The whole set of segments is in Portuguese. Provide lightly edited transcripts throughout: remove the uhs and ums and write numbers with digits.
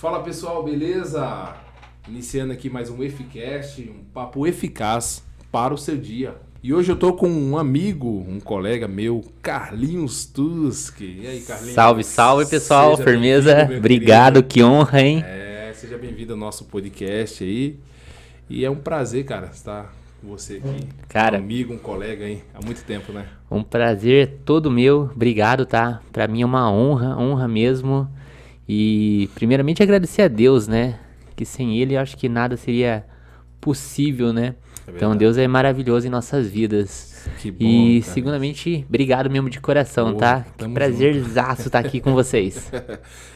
Fala pessoal, beleza? Iniciando aqui mais um EFICast, um papo eficaz para o seu dia. E hoje eu tô com um amigo, um colega meu, Carlinhos Tusque. E aí, Carlinhos? Salve, salve pessoal, Seja firmeza? Obrigado, querido. que honra, hein? Seja bem-vindo ao nosso podcast aí. E é um prazer, cara, estar com você aqui. Cara, um amigo, um colega aí, há muito tempo, né? um prazer todo meu, obrigado, tá? Pra mim é uma honra mesmo. E primeiramente agradecer a Deus, né? Que sem Ele eu acho que nada seria possível, né? Então Deus é maravilhoso em nossas vidas. Que bom, E cara. segundamente, obrigado mesmo de coração, Pô, tá? Que tamo prazerzaço estar aqui com vocês.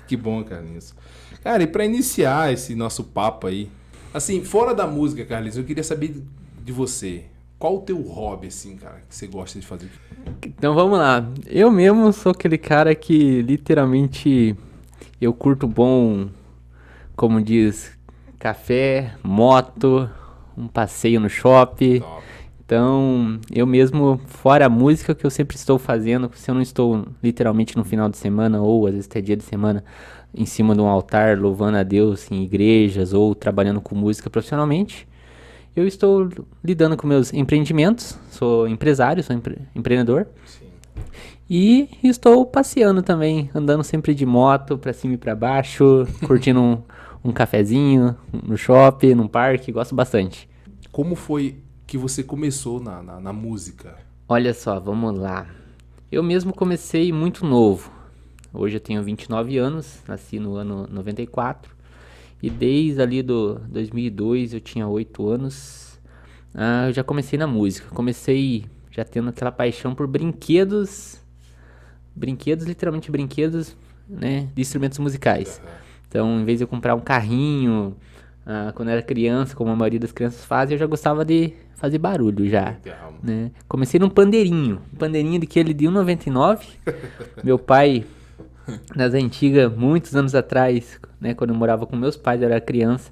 Que bom, Carlinhos. Cara, e pra iniciar esse nosso papo aí, assim, fora da música, Carlinhos, eu queria saber de você. Qual o teu hobby, assim, cara, que você gosta de fazer? Então vamos lá. Eu mesmo sou aquele cara que literalmente eu curto bom, como diz, café, moto, um passeio no shopping. Top. Então, eu mesmo, fora a música que eu sempre estou fazendo, se eu não estou literalmente no final de semana ou às vezes até dia de semana em cima de um altar louvando a Deus em igrejas ou trabalhando com música profissionalmente, eu estou lidando com meus empreendimentos, sou empresário, sou empreendedor. Sim. E estou passeando também, andando sempre de moto pra cima e pra baixo, curtindo um cafezinho no shopping, num parque, gosto bastante. Como foi que você começou na música? Olha só, vamos lá. Eu mesmo comecei muito novo. Hoje eu tenho 29 anos, nasci no ano 94. E desde ali do 2002, eu tinha 8 anos, eu já comecei na música. Comecei já tendo aquela paixão por brinquedos, literalmente brinquedos, né, de instrumentos musicais. Então, em vez de eu comprar um carrinho, quando eu era criança, como a maioria das crianças fazem, eu já gostava de fazer barulho já. Legal. Né? Comecei num pandeirinho, daquele de 1,99. Meu pai, nas antigas, muitos anos atrás, né, quando eu morava com meus pais, eu era criança,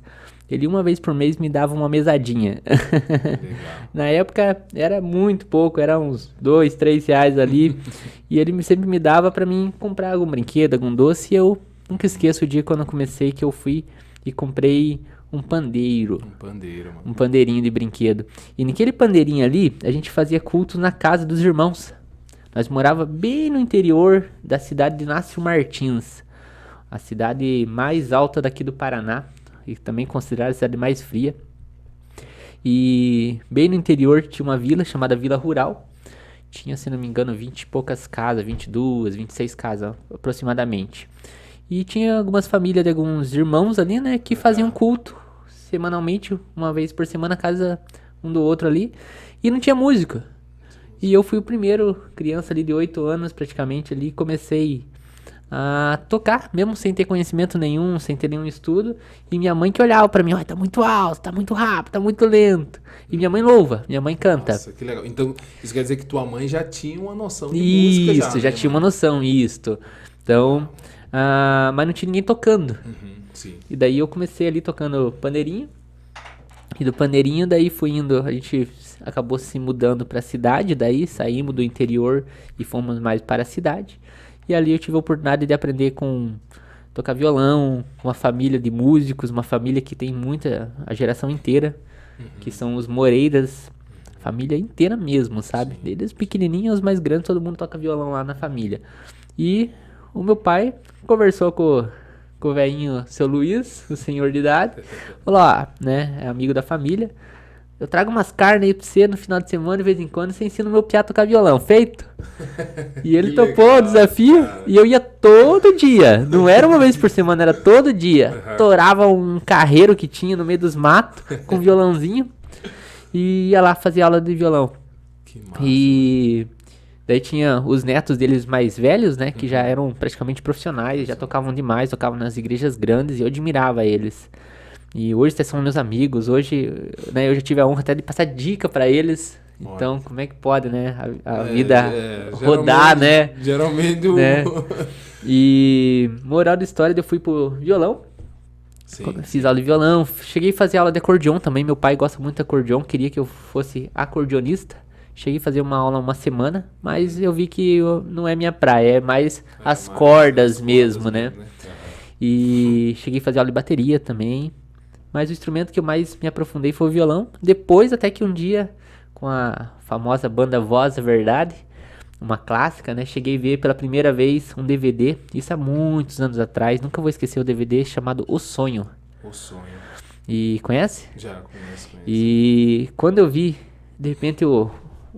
ele uma vez por mês me dava uma mesadinha. Na época era muito pouco, era uns 2, 3 reais ali. E ele sempre me dava pra mim comprar algum brinquedo, algum doce. E eu nunca esqueço o dia quando eu comecei que eu fui e comprei um pandeiro. Um pandeiro, mano. Um pandeirinho de brinquedo. E naquele pandeirinho ali, a gente fazia culto na casa dos irmãos. Nós morava bem no interior da cidade de Inácio Martins, a cidade mais alta daqui do Paraná e também considerada a cidade mais fria. E bem no interior tinha uma vila chamada Vila Rural. Tinha, se não me engano, 20 e poucas casas, 22, 26 casas aproximadamente. E tinha algumas famílias de alguns irmãos ali, né, que faziam culto semanalmente, uma vez por semana, a casa um do outro ali. E não tinha música. E eu fui o primeiro, criança ali de 8 anos praticamente ali, comecei a tocar, mesmo sem ter conhecimento nenhum, sem ter nenhum estudo. E minha mãe que olhava pra mim, olha, tá muito alto, tá muito rápido, tá muito lento. E minha mãe louva, minha mãe canta. Nossa, que legal. Então, isso quer dizer que tua mãe já tinha uma noção de Isso, música já né, tinha mano? uma noção, isso. Então, mas não tinha ninguém tocando. Sim. E daí eu comecei ali tocando pandeirinho. E do pandeirinho daí fui indo, a gente acabou se mudando pra cidade, daí saímos do interior e fomos mais para a cidade. E ali eu tive a oportunidade de aprender tocar violão, uma família de músicos, uma família que tem muita, a geração inteira, que são os Moreiras, família inteira mesmo, sabe? Desde os pequenininhos aos mais grandes, todo mundo toca violão lá na família. E o meu pai conversou com o velhinho, seu Luiz, o senhor de idade, falou, né, é amigo da família, eu trago umas carnes aí pra você no final de semana, de vez em quando, você ensina o meu piá a tocar violão, feito? E ele topou o desafio, cara. E eu ia todo dia, não era uma vez por semana, era todo dia. Torava um carreiro que tinha no meio dos matos, com violãozinho, e ia lá fazer aula de violão. Que massa. E daí tinha os netos deles mais velhos, né, que já eram praticamente profissionais, já tocavam demais, tocavam nas igrejas grandes, e eu admirava eles. E hoje até são meus amigos, hoje, né, eu já tive a honra até de passar dica pra eles. Então, como é que pode, né, a vida rodar, né? Geralmente né? E moral da história, eu fui pro violão. Fiz aula de violão, cheguei a fazer aula de acordeon também, meu pai gosta muito de acordeon, queria que eu fosse acordeonista. Cheguei a fazer uma aula uma semana, mas eu vi que não é minha praia, é mais as cordas mesmo, né? E cheguei a fazer aula de bateria também. Mas o instrumento que eu mais me aprofundei foi o violão. Depois, até que um dia, com a famosa banda Voz da Verdade, uma clássica, né? Cheguei a ver pela primeira vez um DVD, isso há muitos anos atrás. Nunca vou esquecer o DVD chamado O Sonho. O Sonho. E conhece? Já conheço. E quando eu vi, de repente, o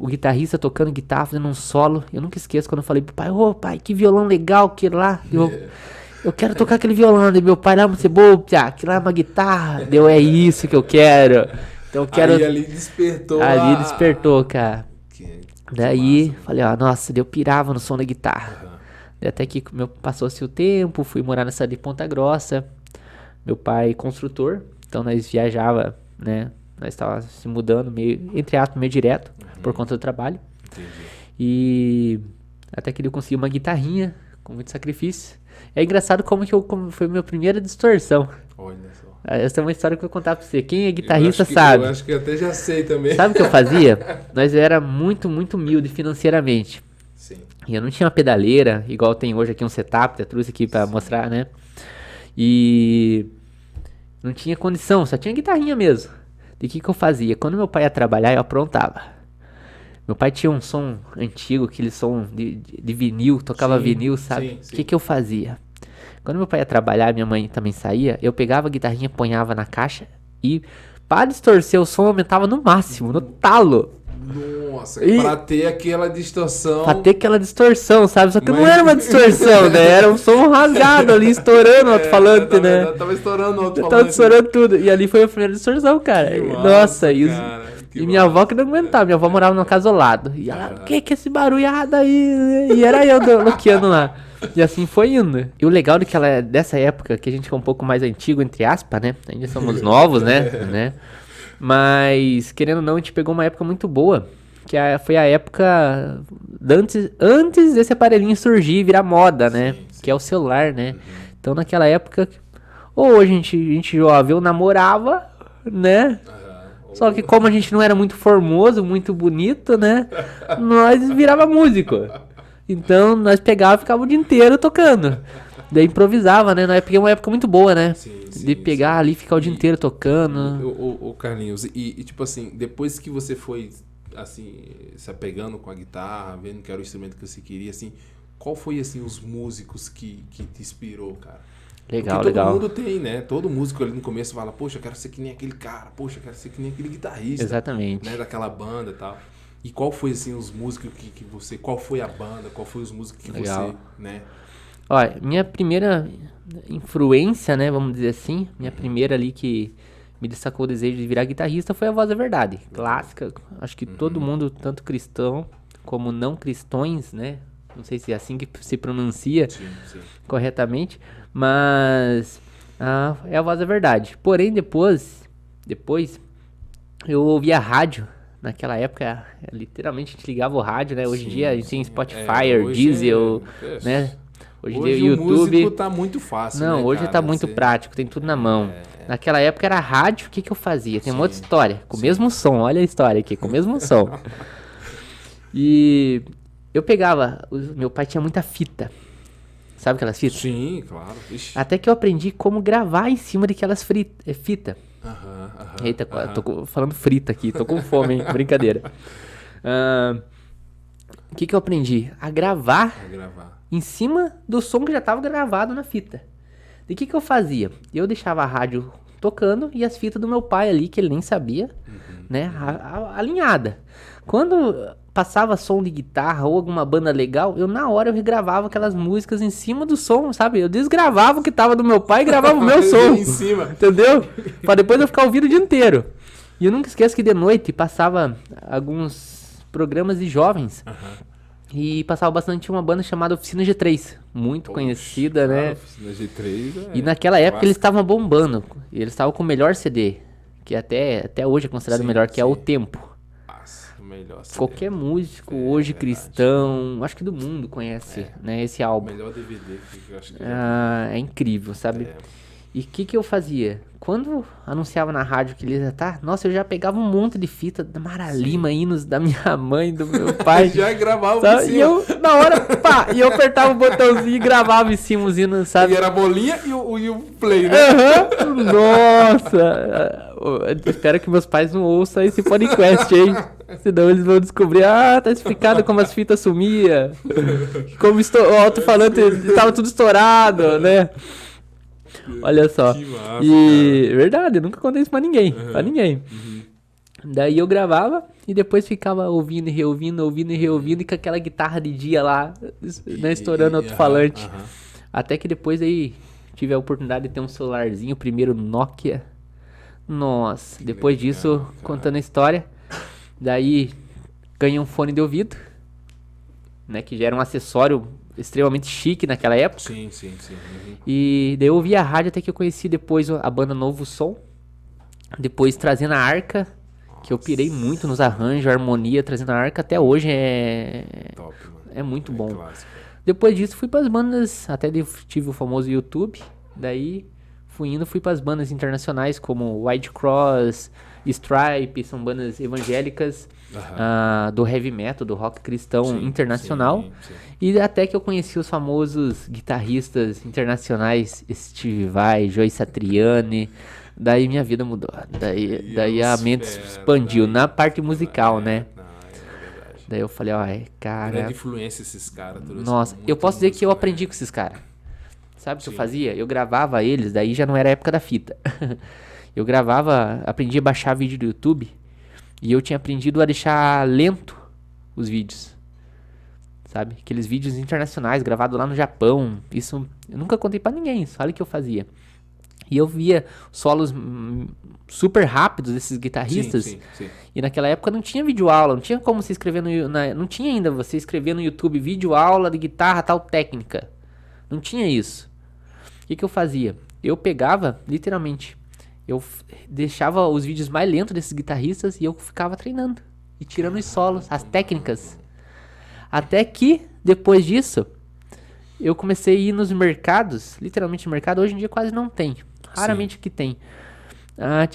guitarrista tocando guitarra, fazendo um solo, eu nunca esqueço quando eu falei pro pai, ô pai, que violão legal que lá. Eu quero tocar aquele violão. E meu pai, lá, você boa, aquilo lá é uma guitarra. É isso que eu quero. Então eu quero. Aí ali despertou. Ali despertou, cara. Que Daí, massa, falei, ó, nossa, eu pirava no som da guitarra. Uhum. Até que passou-se o tempo, fui morar nessa de Ponta Grossa. Meu pai construtor, então nós viajava, né? Nós estávamos se mudando, meio, entre aspas, meio direto, por conta do trabalho. Entendi. E até que ele conseguiu uma guitarrinha, com muito sacrifício. É engraçado como foi a minha primeira distorção. Olha só. Essa é uma história que eu vou contar pra você. Quem é guitarrista Eu sabe. acho que eu até já sei também. Sabe o que eu fazia? Nós era muito, muito humilde financeiramente. Sim. E eu não tinha uma pedaleira, igual tem hoje aqui um setup, eu trouxe aqui pra mostrar, né? E não tinha condição, só tinha guitarrinha mesmo. E o que eu fazia? Quando meu pai ia trabalhar, eu aprontava. Meu pai tinha um som antigo, aquele som de vinil, tocava Sim, vinil, sabe? sim. O que eu fazia? Quando meu pai ia trabalhar, minha mãe também saía, eu pegava a guitarrinha, ponhava na caixa e, para distorcer o som, aumentava no máximo, no talo. Nossa, E- pra ter aquela distorção. Pra ter aquela distorção, sabe? Só que não Mas- era uma distorção, né? Era um som rasgado ali, estourando o alto-falante, né? Tava estourando o Eu alto-falante. tava estourando tudo. E ali foi a primeira distorção, cara. Que massa, Nossa, e, cara, que e minha avó massa. que não aguentava. Minha avó morava numa casa ao lado. E ela, Ah. o que é esse barulho errado aí? E era eu bloqueando lá. E assim foi indo. E o legal dessa época, que a gente é um pouco mais antigo, entre aspas, né? Ainda somos novos, né? Mas, querendo ou não, a gente pegou uma época muito boa. Que foi a época antes desse aparelhinho surgir e virar moda, né? Sim. Que é o celular, né? Então naquela época, ou a gente jovem, eu namorava, né? Só que como a gente não era muito formoso, muito bonito, né? Nós virava músico. Então nós pegava e ficava o dia inteiro tocando. Daí improvisava, né? Na época é uma época muito boa, né? Sim, De pegar ali e ficar o dia inteiro tocando. Ô Carlinhos, e tipo assim, depois que você foi assim, se apegando com a guitarra, vendo que era o instrumento que você queria, assim, qual foi assim os músicos que te inspirou, cara? Legal, Porque todo legal. mundo tem, né? Todo músico ali no começo fala, poxa, eu quero ser que nem aquele cara, poxa, eu quero ser que nem aquele guitarrista. Exatamente. Né? Daquela banda e tal. E qual foi assim os músicos que você, qual foi a banda, qual foi os músicos que Legal. você, né? Olha, minha primeira influência, né, vamos dizer assim, minha primeira ali que me destacou o desejo de virar guitarrista foi a Voz da Verdade, clássica. Acho que todo mundo, tanto cristão como não cristões, né, não sei se é assim que se pronuncia Sim. corretamente, mas é a Voz da Verdade. Porém, depois eu ouvia rádio. Naquela época, literalmente, a gente ligava o rádio, né? Hoje em dia a gente tem Spotify, hoje Diesel, é- né? Hoje em Hoje dia o YouTube. músico tá muito fácil, Não, né, hoje cara? tá muito Você- prático, tem tudo na mão. Naquela época era rádio, o que que eu fazia? Tem uma outra história, com o Sim. mesmo som, olha a história aqui, com o mesmo som. E eu pegava, meu pai tinha muita fita, sabe aquelas fitas? Sim, claro. Ixi. Até que eu aprendi como gravar em cima daquelas fitas. Aham. Eita, tô falando frita aqui, tô com fome, hein? Brincadeira. O que que eu aprendi? A gravar Vai gravar. em cima do som que já estava gravado na fita. E o que que eu fazia? Eu deixava a rádio tocando e as fitas do meu pai ali, que ele nem sabia, né, alinhada. Quando passava som de guitarra ou alguma banda legal, eu na hora eu regravava aquelas músicas em cima do som, sabe? Eu desgravava o que tava do meu pai e gravava o meu som. Em cima. Entendeu? Pra depois eu ficar ouvindo o dia inteiro. E eu nunca esqueço que de noite passava alguns programas de jovens. E passava bastante uma banda chamada Oficina G3. Muito conhecida, né? Oficina G3 E naquela época eles estavam bombando. E eles estavam com o melhor CD. Que até hoje é considerado o Sim, melhor, que é sim. O Tempo. Nossa, melhor CD. Qualquer músico hoje cristão, acho que do mundo conhece, né, esse O álbum. melhor DVD que eu acho que eu já É incrível, sabe? vi. E o que eu fazia? Quando anunciava na rádio que ele ia estar, nossa, eu já pegava um monte de fita da Mara Lima, hinos da minha mãe, do meu pai. Já gravava sabe? em cima. E eu, na hora, pá, e eu apertava o botãozinho e gravava em cima os hinos, sabe? E era a bolinha e o play, né? Aham. Nossa! Eu espero que meus pais não ouçam esse podcast, hein? Senão eles vão descobrir, tá explicado como as fitas sumiam. Como o alto-falante tava tudo estourado, né? Olha só. Que massa, E verdade, eu nunca contei isso pra ninguém. Uhum. Pra ninguém. Daí eu gravava e depois ficava ouvindo e reouvindo, ouvindo e reouvindo, e com aquela guitarra de dia lá, né, estourando alto-falante. Até que depois aí tive a oportunidade de ter um celularzinho, o primeiro Nokia. Nossa, depois legal, disso, cara. contando a história, daí ganhei um fone de ouvido, né, que já era um acessório extremamente chique naquela época. Sim. E daí eu ouvi a rádio até que eu conheci depois a banda Novo Som. Depois trazendo a Arca, que eu pirei muito nos arranjos, a harmonia, trazendo a Arca, até hoje Top, mano. é muito bom. Clássico. Depois disso fui pras bandas, até tive o famoso YouTube, daí fui pras bandas internacionais como White Cross, Stripe, são bandas evangélicas, do heavy metal, do rock cristão internacional. Sim. E até que eu conheci os famosos guitarristas internacionais, Steve Vai, Joe Satriani. Daí minha vida mudou. Daí a mente se expandiu na parte musical, né? É verdade. Daí eu falei, cara... Grande influência esses caras. Nossa, eu posso dizer que eu aprendi com esses caras. Sabe o que eu fazia? Eu gravava eles, daí já não era a época da fita. Eu gravava, aprendi a baixar vídeo do YouTube. E eu tinha aprendido a deixar lento os vídeos. Sabe? Aqueles vídeos internacionais gravados lá no Japão. Isso eu nunca contei pra ninguém. Isso, olha o que eu fazia. E eu via solos super rápidos desses guitarristas. Sim. E naquela época não tinha videoaula, não tinha como você escrever não tinha ainda você escrever no YouTube videoaula de guitarra tal técnica. Não tinha isso. O que eu fazia? Eu pegava, literalmente, eu deixava os vídeos mais lentos desses guitarristas e eu ficava treinando. E tirando os solos, as técnicas. Até que, depois disso, eu comecei a ir nos mercados, literalmente no mercado, hoje em dia quase não tem. Raramente que tem.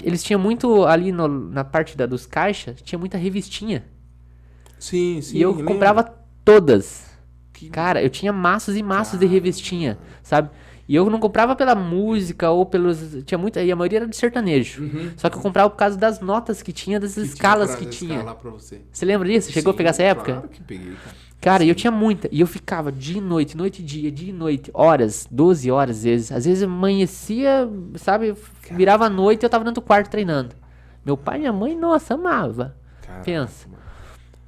Eles tinham muito ali na parte dos caixas, tinha muita revistinha. Sim. E eu comprava todas. Cara, eu tinha maços e maços de revistinha, sabe? E eu não comprava pela música ou pelos... Tinha muita... E a maioria era de sertanejo. Só que eu comprava por causa das notas que tinha, das escalas que tinha. Pra você. Você lembra disso? Chegou a pegar essa época? Claro que peguei, cara. Cara, eu tinha muita. E eu ficava dia e noite e dia, dia e noite. Horas, 12 horas às vezes. Às vezes amanhecia, sabe? Virava a noite e eu tava dentro do quarto treinando. Meu pai e minha mãe, nossa, amava. Caraca, pensa, mano.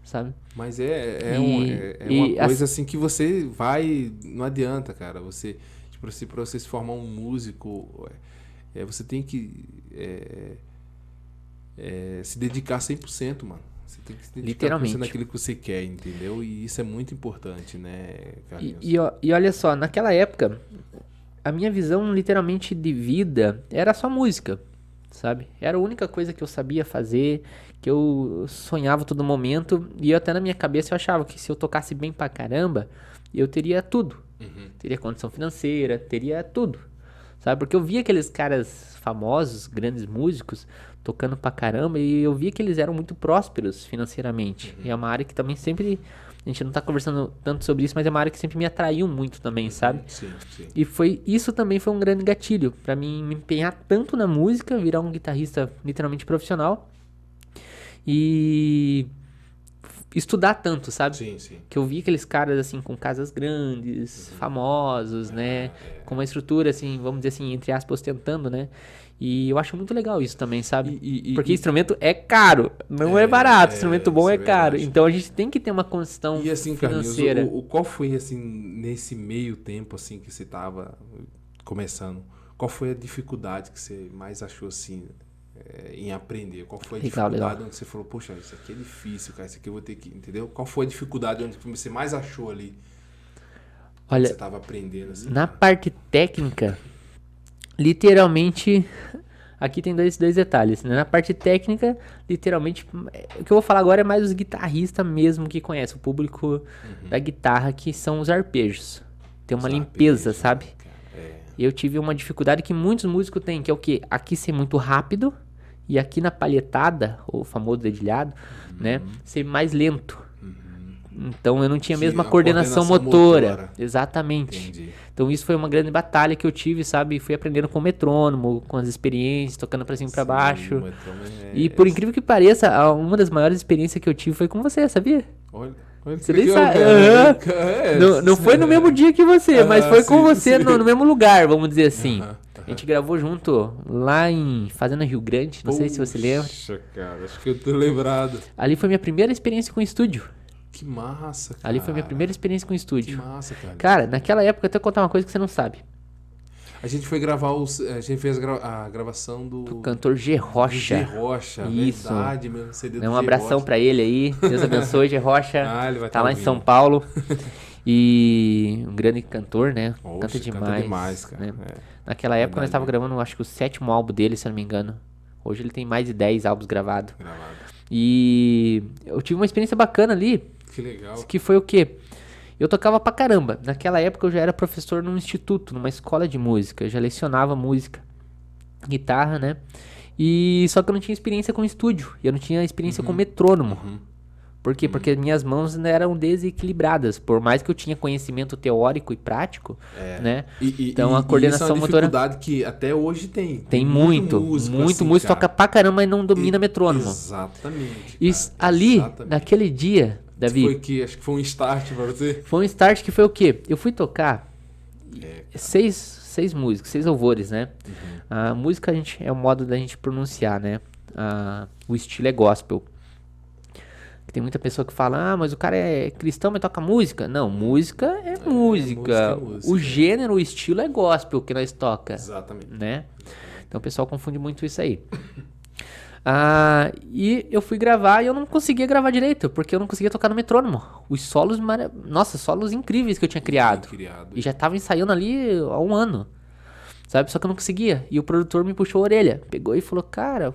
Sabe? Mas uma coisa assim que você vai... Não adianta, cara. Você... Tipo assim, pra você se formar um músico, você tem que se dedicar 100%, mano. Você tem que se dedicar Literalmente. naquilo que você quer, entendeu? E isso é muito importante, né, Carlinhos? E olha só, naquela época, a minha visão literalmente de vida era só música, sabe? Era a única coisa que eu sabia fazer, que eu sonhava todo momento. E até na minha cabeça eu achava que se eu tocasse bem pra caramba, eu teria tudo. Teria condição financeira, teria tudo, sabe? Porque eu via aqueles caras famosos, grandes músicos, tocando pra caramba, e eu via que eles eram muito prósperos financeiramente. E é uma área que também sempre... A gente não tá conversando tanto sobre isso, mas é uma área que sempre me atraiu muito também, sabe? Sim. E isso também foi um grande gatilho pra mim me empenhar tanto na música, virar um guitarrista literalmente profissional e estudar tanto, sabe? Sim. Que eu vi aqueles caras, assim, com casas grandes, famosos, né? Com uma estrutura, assim, vamos dizer assim, entre aspas, ostentando, né? E eu acho muito legal isso também, sabe? Porque instrumento é caro, não é barato. Instrumento bom é caro. Verdade. Então a gente tem que ter uma condição E assim, financeira. Carlinhos, qual foi, assim, nesse meio tempo, assim, que você tava começando, qual foi a dificuldade que você mais achou, assim, em aprender? Qual foi a dificuldade onde você falou, poxa, isso aqui é difícil, cara, isso aqui eu vou ter que, entendeu? Qual foi a dificuldade onde você mais achou ali? Olha, você tava aprendendo, assim? Na parte técnica, literalmente, aqui tem dois detalhes, né? Na parte técnica, literalmente, o que eu vou falar agora é mais os guitarristas mesmo que conhecem, o público da guitarra, que são os arpejos. Tem uma limpeza, sabe? eu tive uma dificuldade que muitos músicos têm, que é o quê? Aqui ser muito rápido e aqui na palhetada, o famoso dedilhado, né? Ser mais lento. Então eu não tinha a mesma coordenação motora. Exatamente. Entendi. Então isso foi uma grande batalha que eu tive, sabe? Fui aprendendo com o metrônomo, com as experiências, tocando pra cima e pra baixo. E por incrível que pareça, uma das maiores experiências que eu tive foi com você, sabia? Olha você nem sabe. Não foi no mesmo dia que você, mas foi com você no mesmo lugar, vamos dizer assim. A gente gravou junto lá em Fazenda Rio Grande, não sei se você lembra. Poxa, cara, acho que eu tô lembrado. Ali foi minha primeira experiência com estúdio. Que massa, cara. Ali foi minha primeira experiência com estúdio. Que massa, cara. Cara, naquela época, eu tenho que contar uma coisa que você não sabe. A gente foi gravar a gente fez a gravação do cantor G. Rocha. G. Rocha, isso. Verdade mesmo. CD do Um abração pra ele aí. Deus abençoe, G. Rocha. Ele vai tá lá em São Paulo. E um grande cantor, né? Oxe, canta demais. Canta demais, cara. Né? Naquela época, nós estávamos gravando, acho que o 7º álbum dele, se eu não me engano. Hoje ele tem mais de 10 álbuns gravados. E eu tive uma experiência bacana ali. Que legal. Que foi o quê? Eu tocava pra caramba. Naquela época eu já era professor num instituto, numa escola de música. Eu já lecionava música, guitarra, né? E só que eu não tinha experiência com estúdio. E eu não tinha experiência com metrônomo. Por quê? Porque minhas mãos ainda eram desequilibradas. Por mais que eu tinha conhecimento teórico e prático, né? Então a coordenação motora... é uma dificuldade que até hoje tem. Tem muito músico toca pra caramba e não domina metrônomo. Exatamente. E ali, naquele dia, Davi... Acho que foi um start pra você? Foi um start que foi o quê? Eu fui tocar seis músicas, 6 louvores, né? A música é o modo da gente pronunciar, né? O estilo é gospel. Tem muita pessoa que fala, mas o cara é cristão, mas toca música. Não, música é música. O gênero, o estilo é gospel que nós toca. Exatamente. Né? Então o pessoal confunde muito isso aí. E eu fui gravar e eu não conseguia gravar direito, porque eu não conseguia tocar no metrônomo. Os solos, solos incríveis que eu tinha criado. E já tava ensaiando ali há 1 ano. Sabe? Só que eu não conseguia. E o produtor me puxou a orelha. Pegou e falou, cara...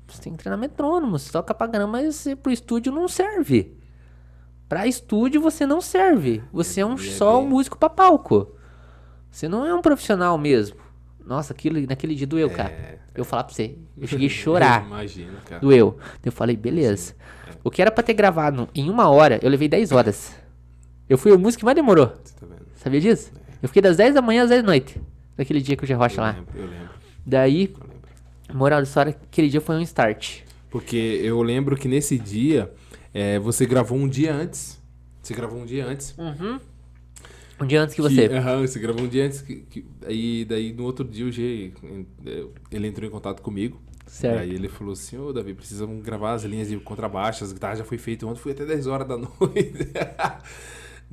Você tem que treinar metrônomo, você toca pra caramba, mas pro estúdio não serve. Pra estúdio você não serve. Você é só um músico pra palco. Você não é um profissional mesmo. Nossa, naquele dia doeu, cara. Eu falar pra você, eu cheguei a chorar. Imagina, cara. Doeu. Eu falei, beleza. O que era pra ter gravado em 1 hora, eu levei 10 horas. Eu fui o músico que mais demorou. Você tá vendo? Sabia disso? Eu fiquei das 10 da manhã às 10 da noite. Naquele dia que o G. Rocha lá. Eu lembro. Daí... Moral da história, aquele dia foi um start. Porque eu lembro que nesse dia, você gravou um dia antes. Você gravou um dia antes. Um dia antes que você. Você gravou um dia antes. Aí daí no outro dia o G, ele entrou em contato comigo. Certo. Aí ele falou assim, Davi, precisamos gravar as linhas de contrabaixo, as guitarras já foi feito ontem, fui até 10 horas da noite.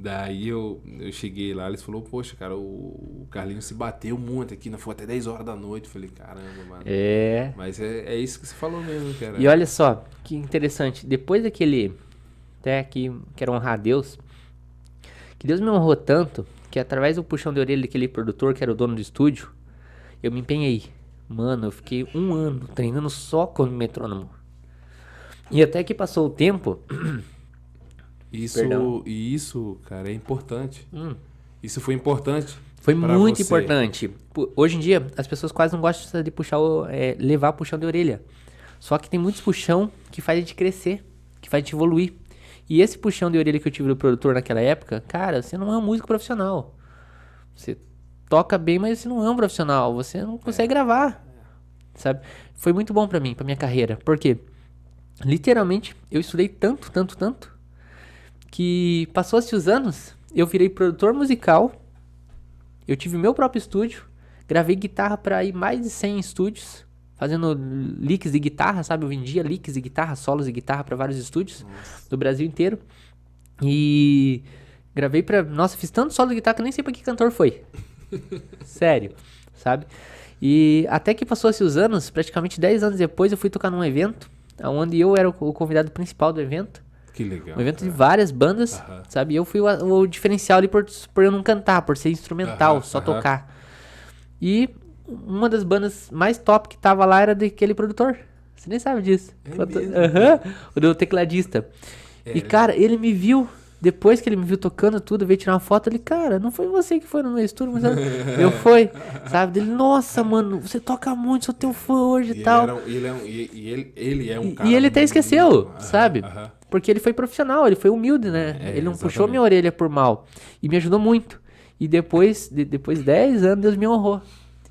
Daí eu cheguei lá, eles falaram, poxa, cara, o Carlinhos se bateu muito aqui, foi até 10 horas da noite. Eu falei, caramba, mano. Mas é isso que você falou mesmo, cara. E olha só, que interessante. Depois daquele, até que quero honrar a Deus, que Deus me honrou tanto, que através do puxão de orelha daquele produtor, que era o dono do estúdio, eu me empenhei. Mano, eu fiquei 1 ano treinando só com o metrônomo. E até que passou o tempo... Isso, cara, é importante. Isso foi importante. Foi muito importante. Hoje em dia, as pessoas quase não gostam de levar puxão de orelha. Só que tem muitos puxão que faz a gente crescer, que faz a gente evoluir. E esse puxão de orelha que eu tive do produtor naquela época, cara, você não é um músico profissional. Você toca bem, mas você não é um profissional. Você não consegue gravar, sabe? Foi muito bom pra mim, pra minha carreira. Porque, literalmente, eu estudei tanto, que passou-se os anos, eu virei produtor musical, eu tive meu próprio estúdio, gravei guitarra para ir mais de 100 estúdios, fazendo licks de guitarra, sabe? Eu vendia licks de guitarra, solos de guitarra para vários estúdios do Brasil inteiro. E gravei fiz tanto solo de guitarra que eu nem sei pra que cantor foi. Sério, sabe? E até que passou-se os anos, praticamente 10 anos depois, eu fui tocar num evento, onde eu era o convidado principal do evento. Que legal. Um evento de várias bandas, sabe? E eu fui o diferencial ali por eu não cantar, por ser instrumental, só tocar. E uma das bandas mais top que tava lá era daquele produtor. Você nem sabe disso. O do tecladista. E, cara, ele me viu Depois que ele me viu tocando tudo, veio tirar uma foto, ele, cara, não foi você que foi no meu estúdio, mas eu fui, sabe? Ele, nossa, mano, você toca muito, sou teu fã hoje e tal. Ele é um cara. E ele até esqueceu, muito- sabe? aham. Porque ele foi profissional, ele foi humilde, né? Ele não puxou minha orelha por mal. E me ajudou muito. E depois de 10 anos, Deus me honrou.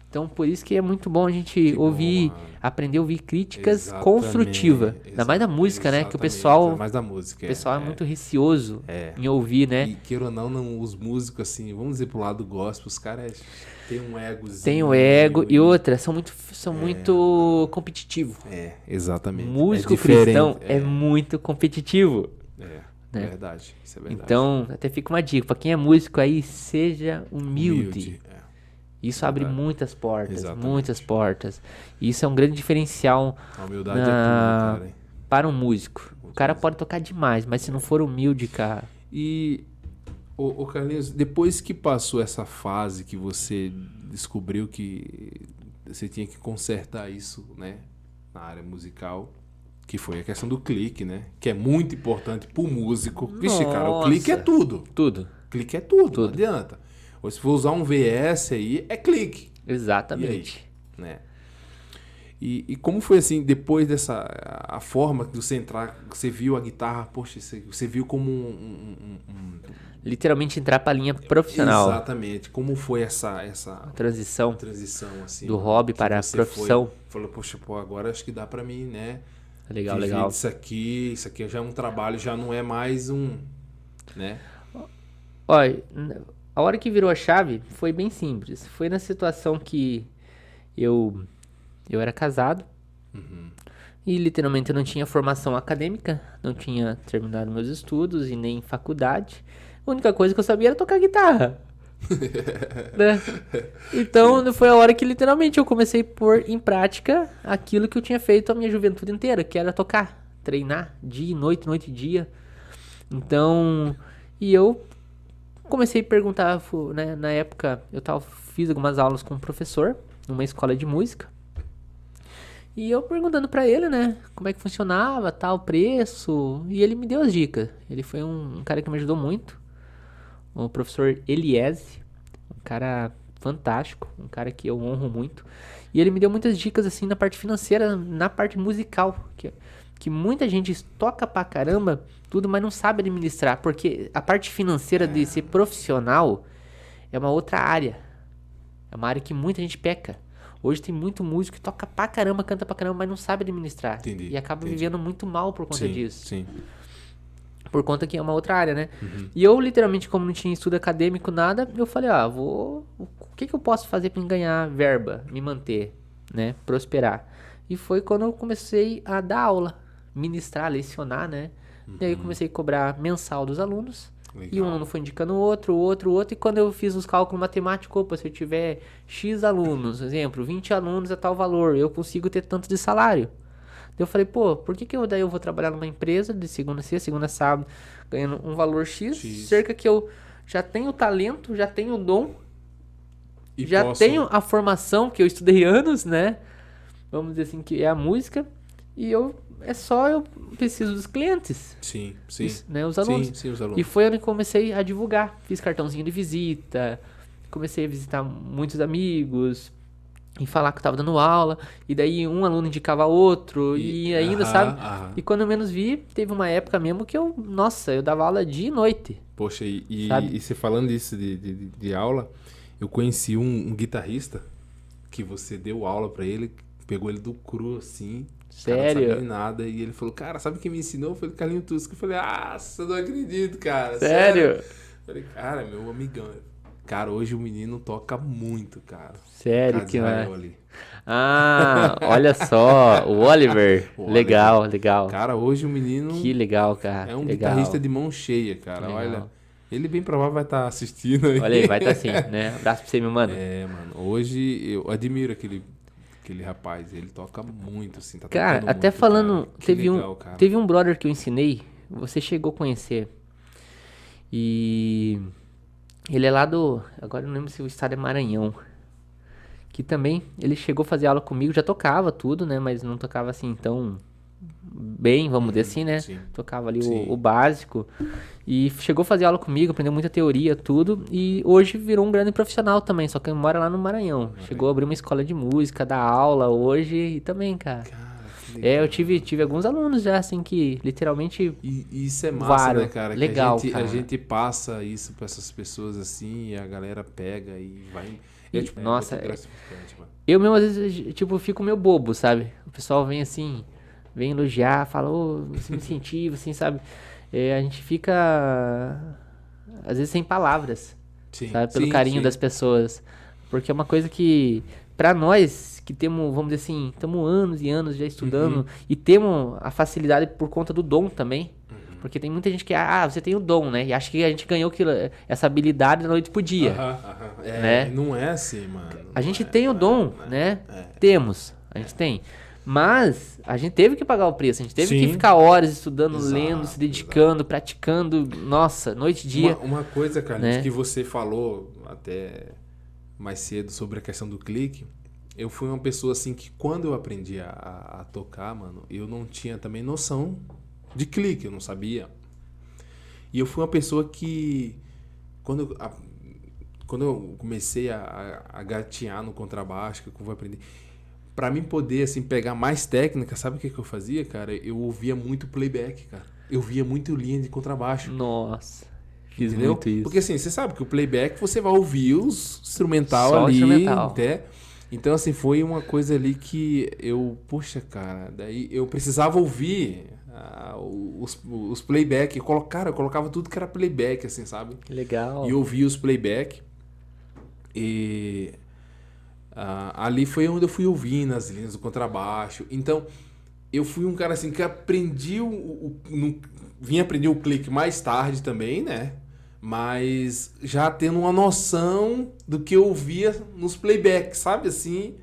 Então, por isso que é muito bom a gente Que bom, ouvir, mano. aprender a ouvir críticas Exatamente, construtivas. Ainda mais da música, né? Que o pessoal, ainda mais da música. o pessoal é muito receoso É. em ouvir, né? E queira ou não, os músicos, assim, vamos dizer pro lado gospel, os caras têm um egozinho. Tem o ego e outra, são muito competitivos. É, exatamente. Músico é diferente, cristão é muito competitivo. né? Verdade, isso é verdade. Então, até fica uma dica, pra quem é músico aí, seja humilde. é. Isso abre Verdade. muitas portas, Exatamente. muitas portas. E isso é um grande diferencial A humildade é tudo, cara. Hein? para um músico. O cara pode tocar demais, mas se não for humilde, cara... E, ô Carlinhos, depois que passou essa fase que você descobriu que você tinha que consertar isso, né, na área musical, que foi a questão do clique, né, que é muito importante pro músico. Vixe, cara, o clique é Nossa. tudo. Tudo. Clique é tudo, Tudo. não adianta. Ou se for usar um VS aí, é clique. Exatamente. Né? E como foi assim, depois dessa a forma que você entrar, você viu a guitarra, poxa, você viu como Literalmente entrar pra linha profissional. Exatamente, como foi essa Transição transição assim do hobby que para a você profissão. falou, poxa, pô, agora acho que dá pra mim, né? Legal, viver legal. disso aqui, isso aqui já é um trabalho, já não é mais um, né? Olha, a hora que virou a chave foi bem simples. Foi na situação que eu era casado e literalmente eu não tinha formação acadêmica, não tinha terminado meus estudos e nem faculdade. A única coisa que eu sabia era tocar guitarra. Né? Então foi a hora que literalmente eu comecei a pôr em prática aquilo que eu tinha feito a minha juventude inteira, que era tocar, treinar dia e noite, noite e dia. Então, e eu comecei a perguntar, né, na época fiz algumas aulas com um professor numa escola de música. E eu perguntando pra ele, né, como é que funcionava, tal, preço, e ele me deu as dicas. Ele foi um cara que me ajudou muito, o professor Eliese, um cara fantástico, um cara que eu honro muito. E ele me deu muitas dicas, assim, na parte financeira, na parte musical, que muita gente toca pra caramba, tudo, mas não sabe administrar, porque a parte financeira de ser profissional é uma outra área. É uma área que muita gente peca. Hoje tem muito músico que toca pra caramba, canta pra caramba, mas não sabe administrar. Entendi, E acaba entendi. vivendo muito mal por conta Sim, disso. sim. Por conta que é uma outra área, né? E eu, literalmente, como não tinha estudo acadêmico, nada, eu falei, o que eu posso fazer pra me ganhar verba, me manter, né? Prosperar. E foi quando eu comecei a dar aula, ministrar, lecionar, né? E aí eu comecei a cobrar mensal dos alunos. Legal. E um aluno foi indicando outro. E quando eu fiz os cálculos matemáticos, opa, se eu tiver X alunos, exemplo, 20 alunos é tal valor, eu consigo ter tanto de salário. Daí eu falei, pô, por que daí eu vou trabalhar numa empresa de segunda a sexta, segunda a sábado, ganhando um valor X, cerca que eu já tenho talento, já tenho dom, E já tenho a formação que eu estudei anos, né? Vamos dizer assim, que é a música, e eu preciso dos clientes. Sim, sim. Né, os alunos. Sim, os alunos. E foi onde eu comecei a divulgar. Fiz cartãozinho de visita, comecei a visitar muitos amigos e falar que eu tava dando aula. E daí um aluno indicava outro e ainda, sabe? E quando eu menos vi, teve uma época mesmo que eu dava aula dia e noite. Poxa, Sabe? e você falando isso de aula, eu conheci um guitarrista que você deu aula pra ele, pegou ele do cru assim. Sério? Não sabia nada. E ele falou, cara, sabe quem me ensinou? Foi o Carlinhos Tusco. Eu falei, eu não acredito, cara. Sério? Eu falei, cara, meu amigão. Cara, hoje o menino toca muito, cara. Sério, que Israel é. ali. Ah, olha só, o Oliver. O Oliver. Legal, legal. Cara, hoje o menino Que legal, cara. é um legal. guitarrista de mão cheia, cara. Legal. Olha, ele bem provável vai estar assistindo aí. Olha aí, vai estar assim, né? Abraço pra você, meu mano. É, mano. Hoje eu admiro aquele rapaz. Ele toca muito, assim. Tá Cara, tocando até muito, falando, cara. Que legal, cara. teve um brother que eu ensinei, você chegou a conhecer. E ele é lá agora eu não lembro se o estado é Maranhão. Que também, ele chegou a fazer aula comigo, já tocava tudo, né? Mas não tocava assim tão bem, vamos dizer assim, né? Sim. Tocava ali Sim. o básico. E chegou a fazer aula comigo, aprendeu muita teoria, tudo. E hoje virou um grande profissional também, só que mora lá no Maranhão. Chegou a abrir uma escola de música, dar aula hoje e também, cara. Cara, que legal. Eu tive alguns alunos já, assim, que literalmente... E isso é massa, Vários. né, cara? Legal, que a cara. gente passa isso pra essas pessoas assim e a galera pega e vai. E, Tipo, nossa, muito gratificante, mano. eu mesmo às vezes, tipo, fico meio bobo, sabe? O pessoal vem assim, vem elogiar, fala, ô, você me incentiva, assim, sabe? A gente fica, às vezes, sem palavras, Sim, sabe? Pelo sim, carinho sim. das pessoas. Porque é uma coisa que, pra nós, que temos, vamos dizer assim, estamos anos e anos já estudando e temos a facilidade por conta do dom também. Porque tem muita gente que, você tem o dom, né? E acha que a gente ganhou essa habilidade da noite pro dia. Aham. né? Não é assim, mano. A gente Não é, tem o não dom, é, né? é. Temos, a gente tem. Mas a gente teve que pagar o preço, a gente teve Sim. que ficar horas estudando, Exato, lendo, se dedicando, praticando, nossa, noite e dia. Uma coisa, Carlinhos, né? que você falou até mais cedo sobre a questão do clique, eu fui uma pessoa assim que quando eu aprendi a tocar, mano, eu não tinha também noção de clique, eu não sabia. E eu fui uma pessoa que quando eu comecei a gatear no contrabaixo, que eu fui aprender, pra mim poder assim pegar mais técnica, sabe o que eu fazia, cara? Eu ouvia muito playback, cara. Eu via muito linha de contrabaixo. Nossa, fiz Entendeu? muito isso. Porque assim, você sabe que o playback você vai ouvir os instrumental Só ali, instrumental. até. Então assim, foi uma coisa ali que eu, poxa, cara, daí eu precisava ouvir os playback. Eu colocava tudo que era playback, assim, sabe? Que legal. E eu ouvia os playback. E ali foi onde eu fui ouvindo as linhas do contrabaixo. Então, eu fui um cara assim que aprendi vim aprender o clique mais tarde também, né? Mas já tendo uma noção do que eu ouvia nos playbacks, sabe? Assim,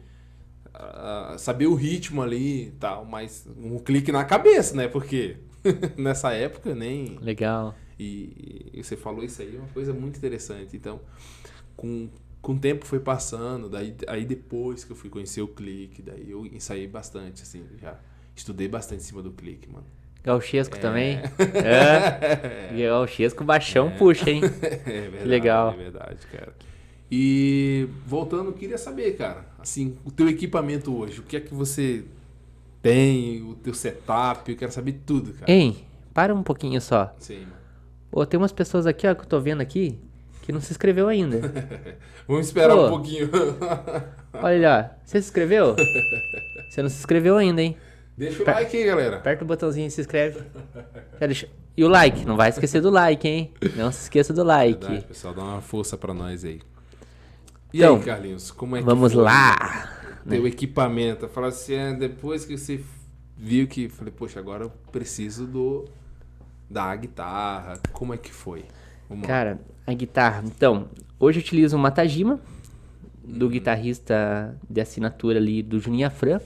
saber o ritmo ali e tal, mas um clique na cabeça, né? Porque nessa época nem... Legal. E você falou isso aí, é uma coisa muito interessante. Então, com o tempo foi passando, aí depois que eu fui conhecer o clique, daí eu ensaiei bastante, assim, já estudei bastante em cima do clique, mano. Gauchesco também? É. Gauchesco baixão puxa, hein? É verdade, Que legal. é verdade, cara. E voltando, eu queria saber, cara, assim, o teu equipamento hoje, o que é que você tem, o teu setup, eu quero saber tudo, cara. Hein, para um pouquinho só. Sim, mano. Ô, tem umas pessoas aqui, ó, que eu tô vendo aqui, que não se inscreveu ainda. Vamos esperar Pô. um pouquinho. Olha lá, você se inscreveu? Você não se inscreveu ainda, hein? Deixa o like aí, galera. Aperta o botãozinho e se inscreve. E o like, não vai esquecer do like, hein? Não se esqueça do like. Verdade, pessoal, dá uma força pra nós aí. E Então, aí, Carlinhos, como é que vamos foi lá. teu equipamento? Falar assim, depois que você viu que... Falei, poxa, agora eu preciso da guitarra. Como é que foi? Vamos lá. Cara, a guitarra. Então, hoje eu utilizo uma Tajima, do guitarrista de assinatura ali do Juninho Afran.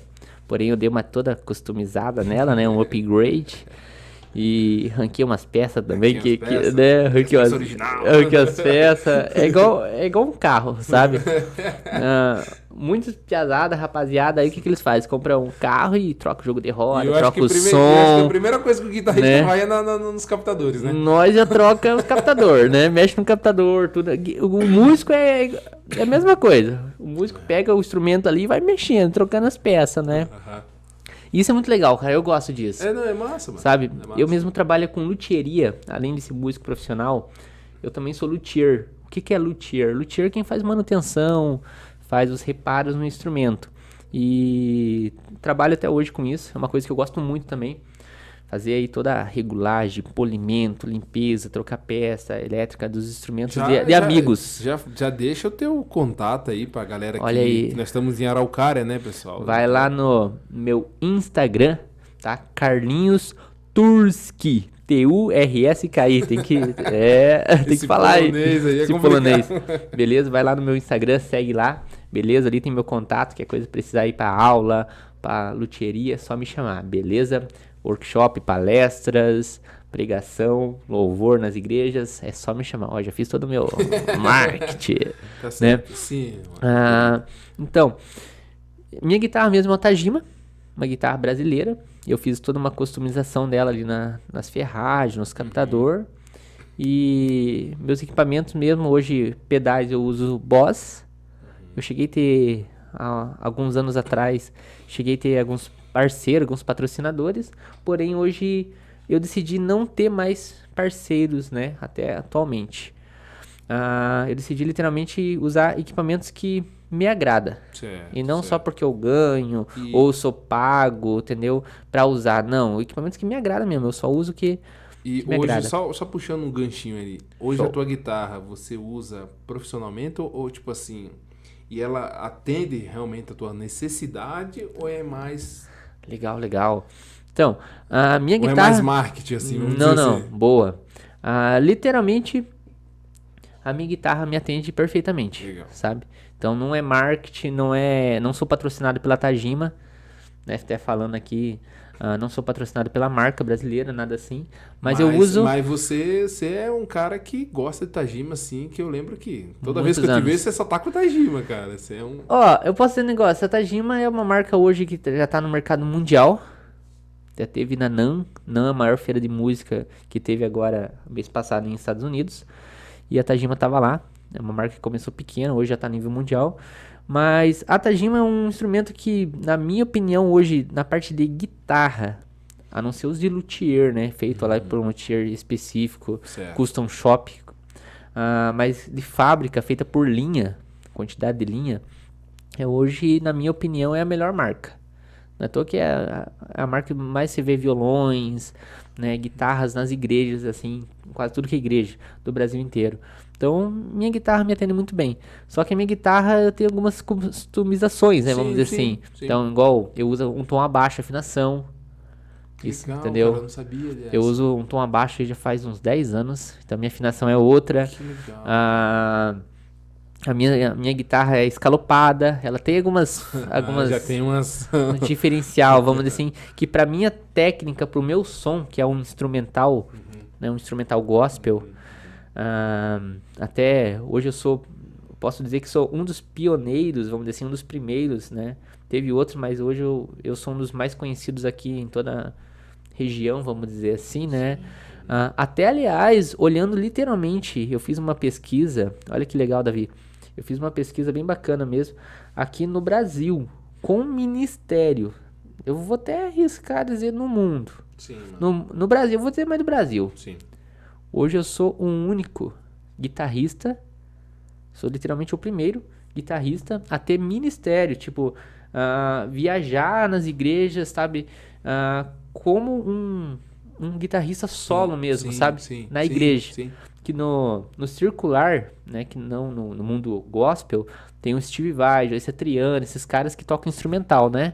Porém, eu dei uma toda customizada nela, né? Um upgrade. E ranquei umas peças também. Ranquei que, as peças, né? as peças original. Ranquei as peças. É igual um carro, sabe? Muitos piazada, rapaziada, aí o que eles fazem? Compram um carro e troca o jogo de roda, Eu acho troca que o eu acho que som. a primeira coisa que o guitarrista né? vai é nos captadores, né? Nós já troca os captador, né? Mexe no captador, tudo. O músico é a mesma coisa. O músico pega o instrumento ali e vai mexendo, trocando as peças, né? Aham. Isso é muito legal, cara. Eu gosto disso. Não, é massa, mano. Sabe? É massa. Eu mesmo trabalho com luthieria, além de ser músico profissional, eu também sou luthier. O que é luthier? Luthier é quem faz manutenção, faz os reparos no instrumento. E trabalho até hoje com isso, é uma coisa que eu gosto muito também. Fazer aí toda a regulagem, polimento, limpeza, trocar peça elétrica dos instrumentos de amigos. Já deixa o teu contato aí pra galera Olha aí. que nós estamos em Araucária, né, pessoal? Vai lá no meu Instagram, tá? Carlinhos Turski. Turski. Tem que Esse falar aí. polonês aí é Esse complicado. polonês. Beleza? Vai lá no meu Instagram, segue lá. Beleza? Ali tem meu contato, que é coisa precisar ir pra aula, pra luthieria, é só me chamar. Beleza? Workshop, palestras, pregação, louvor nas igrejas, é só me chamar. Ó, já fiz todo o meu marketing. Tá certo. Sim. Então, minha guitarra mesmo é uma Tajima, uma guitarra brasileira, eu fiz toda uma customização dela ali nas ferragens, nos captador. E meus equipamentos mesmo, hoje, pedais eu uso Boss. Eu cheguei a ter, há alguns anos atrás, cheguei a ter alguns parceiros, alguns patrocinadores. Porém, hoje eu decidi não ter mais parceiros, né? Até atualmente. Eu decidi literalmente usar equipamentos que me agrada. Certo, E não certo. só porque eu ganho ou sou pago, entendeu? Pra usar. Não, equipamentos que me agradam mesmo. Eu só uso que E me hoje, agrada. só puxando um ganchinho ali, hoje Show. a tua guitarra você usa profissionalmente ou tipo assim, e ela atende realmente a tua necessidade ou é mais, Legal, legal. Então, a minha ou é guitarra... mais marketing assim, vamos Não, dizer não. assim? Boa. Literalmente, a minha guitarra me atende perfeitamente, Legal. sabe? Então, não é marketing, não sou patrocinado pela Tajima, né? Até falando aqui, não sou patrocinado pela marca brasileira, nada assim. Mas eu uso Mas você é um cara que gosta de Tajima, assim, que eu lembro que toda vez que muitos eu te vejo, anos. você só tá com Tajima, cara. Você é um... Ó, eu posso dizer um negócio, a Tajima é uma marca hoje que já tá no mercado mundial. Já teve na NAMM, NAMM é a maior feira de música que teve agora, mês passado, nos Estados Unidos. E a Tajima tava lá. É uma marca que começou pequena, hoje já tá a nível mundial. Mas a Tajima é um instrumento que, na minha opinião, hoje, na parte de guitarra, a não ser os de luthier, né? Feito lá por um luthier específico, Certo. custom shop. Mas de fábrica, feita por linha, quantidade de linha, hoje, na minha opinião, é a melhor marca. Não é à toa que é a marca que mais se vê violões, né, guitarras nas igrejas, assim, quase tudo que é igreja do Brasil inteiro. Então, minha guitarra me atende muito bem. Só que a minha guitarra eu tenho algumas customizações, né, vamos Sim, dizer assim. sim. Então, igual, eu uso um tom abaixo, afinação. Isso, Legal, entendeu? cara, eu não sabia dessa. Eu uso um tom abaixo aí já faz uns 10 anos, então minha afinação é outra. Que legal. A minha guitarra é escalopada, ela tem algumas Já tem umas... um diferencial, vamos dizer assim, que pra minha técnica, pro meu som, que é um instrumental, né, um instrumental gospel, até hoje posso dizer que sou um dos pioneiros, vamos dizer assim, um dos primeiros, né, teve outros, mas hoje eu sou um dos mais conhecidos aqui em toda a região, vamos dizer assim, né. Até, aliás, olhando literalmente, eu fiz uma pesquisa, olha que legal, Davi, eu fiz uma pesquisa bem bacana mesmo, aqui no Brasil, com ministério. Eu vou até arriscar dizer no mundo. Sim, mano. No Brasil, eu vou dizer mais do Brasil. Sim. Hoje eu sou um único guitarrista, sou literalmente o primeiro guitarrista a ter ministério, tipo, viajar nas igrejas, sabe? Como um guitarrista solo mesmo, Sim, sabe? sim, Na sim, igreja. sim. Que no circular, né, que não no mundo gospel, tem o Steve Vai, Joyce Triano, esses caras que tocam instrumental, né?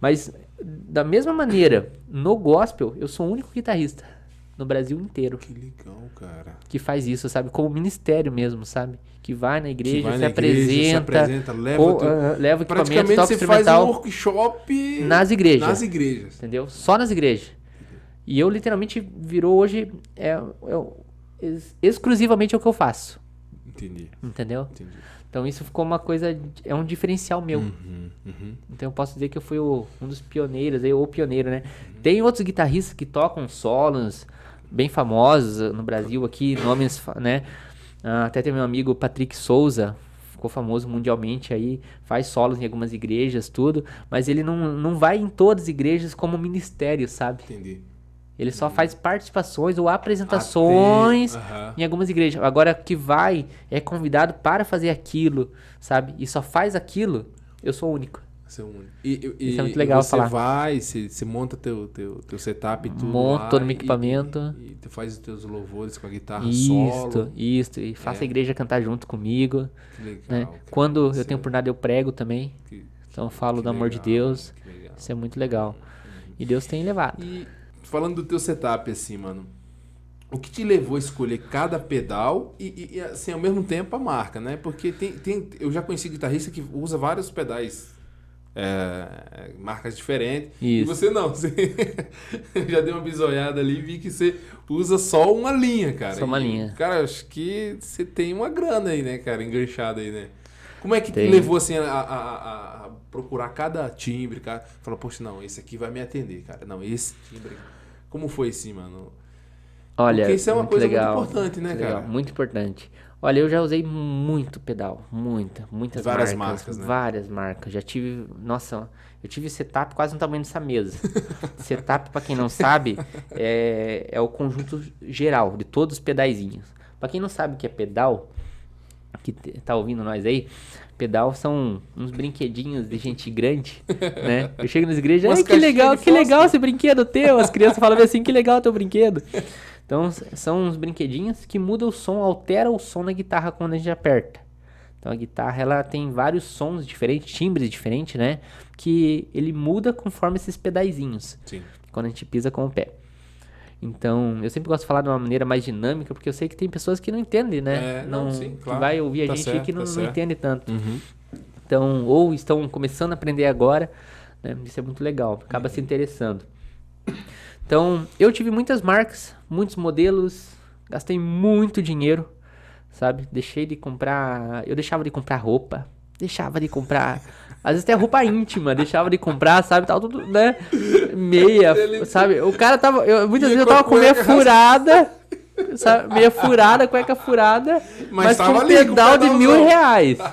Mas da mesma maneira, no gospel, eu sou o único guitarrista no Brasil inteiro Que legal, cara. que faz isso, sabe? Como ministério mesmo, sabe? Que vai na igreja, Que vai se na igreja, se apresenta, apresenta, leva o teu... leva o equipamento, Praticamente toca você faz um instrumental workshop nas igrejas. Nas igrejas. Entendeu? Só nas igrejas. E eu literalmente virou hoje exclusivamente o que eu faço. Entendi. Entendeu? Entendi. Então isso ficou uma coisa, é um diferencial meu. Uhum. Então eu posso dizer que eu fui um dos pioneiros, ou o pioneiro, né? Tem outros guitarristas que tocam solos bem famosos no Brasil aqui, nomes, né? Até tem meu amigo Patrick Souza, ficou famoso mundialmente aí, faz solos em algumas igrejas, tudo, mas ele não vai em todas as igrejas como ministério, sabe? Entendi. Ele só faz participações ou apresentações em algumas igrejas. Agora, que vai, é convidado para fazer aquilo, sabe? E só faz aquilo, eu sou o único. Você é um único. Isso é muito legal você falar. Você monta teu setup e tudo Monto lá, todo o meu equipamento. E tu faz os teus louvores com a guitarra Isso, solo. isso. E faça a igreja cantar junto comigo. Que legal. Né? Cara. Quando Isso eu tenho oportunidade, eu prego também. Então eu falo do amor de Deus. Que legal. Isso é muito legal. E Deus tem levado. E falando do teu setup, assim, mano, o que te levou a escolher cada pedal e assim, ao mesmo tempo a marca, né? Porque eu já conheci guitarrista que usa vários pedais, marcas diferentes. Isso. E você não, você já deu uma bisoiada ali e vi que você usa só uma linha, cara. Só uma linha. Cara, acho que você tem uma grana aí, né, cara, enganchada aí, né? Como é que te levou assim a procurar cada timbre, cara? Falou, poxa, não, esse aqui vai me atender, cara. Não, esse timbre. Como foi assim, mano? Olha, porque isso é uma muito coisa legal, muito importante, né, muito cara? legal, muito importante. Olha, eu já usei muito pedal, muitas Várias marcas, marcas, né? várias marcas. Já tive, nossa, eu tive setup quase no tamanho dessa mesa. Setup, pra quem não sabe, é o conjunto geral de todos os pedaizinhos. Pra quem não sabe o que é pedal, que tá ouvindo nós aí, pedal são uns brinquedinhos de gente grande, né? Eu chego nas igrejas, Umas ai, que legal fósforo. esse brinquedo teu. As crianças falam assim, que legal teu brinquedo. Então, são uns brinquedinhos que mudam o som, altera o som da guitarra quando a gente aperta. Então, a guitarra, ela tem vários sons diferentes, timbres diferentes, né? Que ele muda conforme esses pedaizinhos. Sim. Quando a gente pisa com o pé. Então, eu sempre gosto de falar de uma maneira mais dinâmica, porque eu sei que tem pessoas que não entendem, né? Sim, claro. Que vai ouvir a Tá gente certo, que não tá certo. entende tanto. Uhum. Então, ou estão começando a aprender agora, né? Isso é muito legal, acaba se interessando. Então, eu tive muitas marcas, muitos modelos, gastei muito dinheiro, sabe? Eu deixava de comprar roupa, deixava de comprar, às vezes até roupa íntima, deixava de comprar, sabe? Tal, tudo, né? Meia, sabe? O cara tava, muitas vezes eu tava com meia furada, sabe? Meia furada, cueca furada, mas tava com um ali, com o pedal de pedalzão. R$1.000,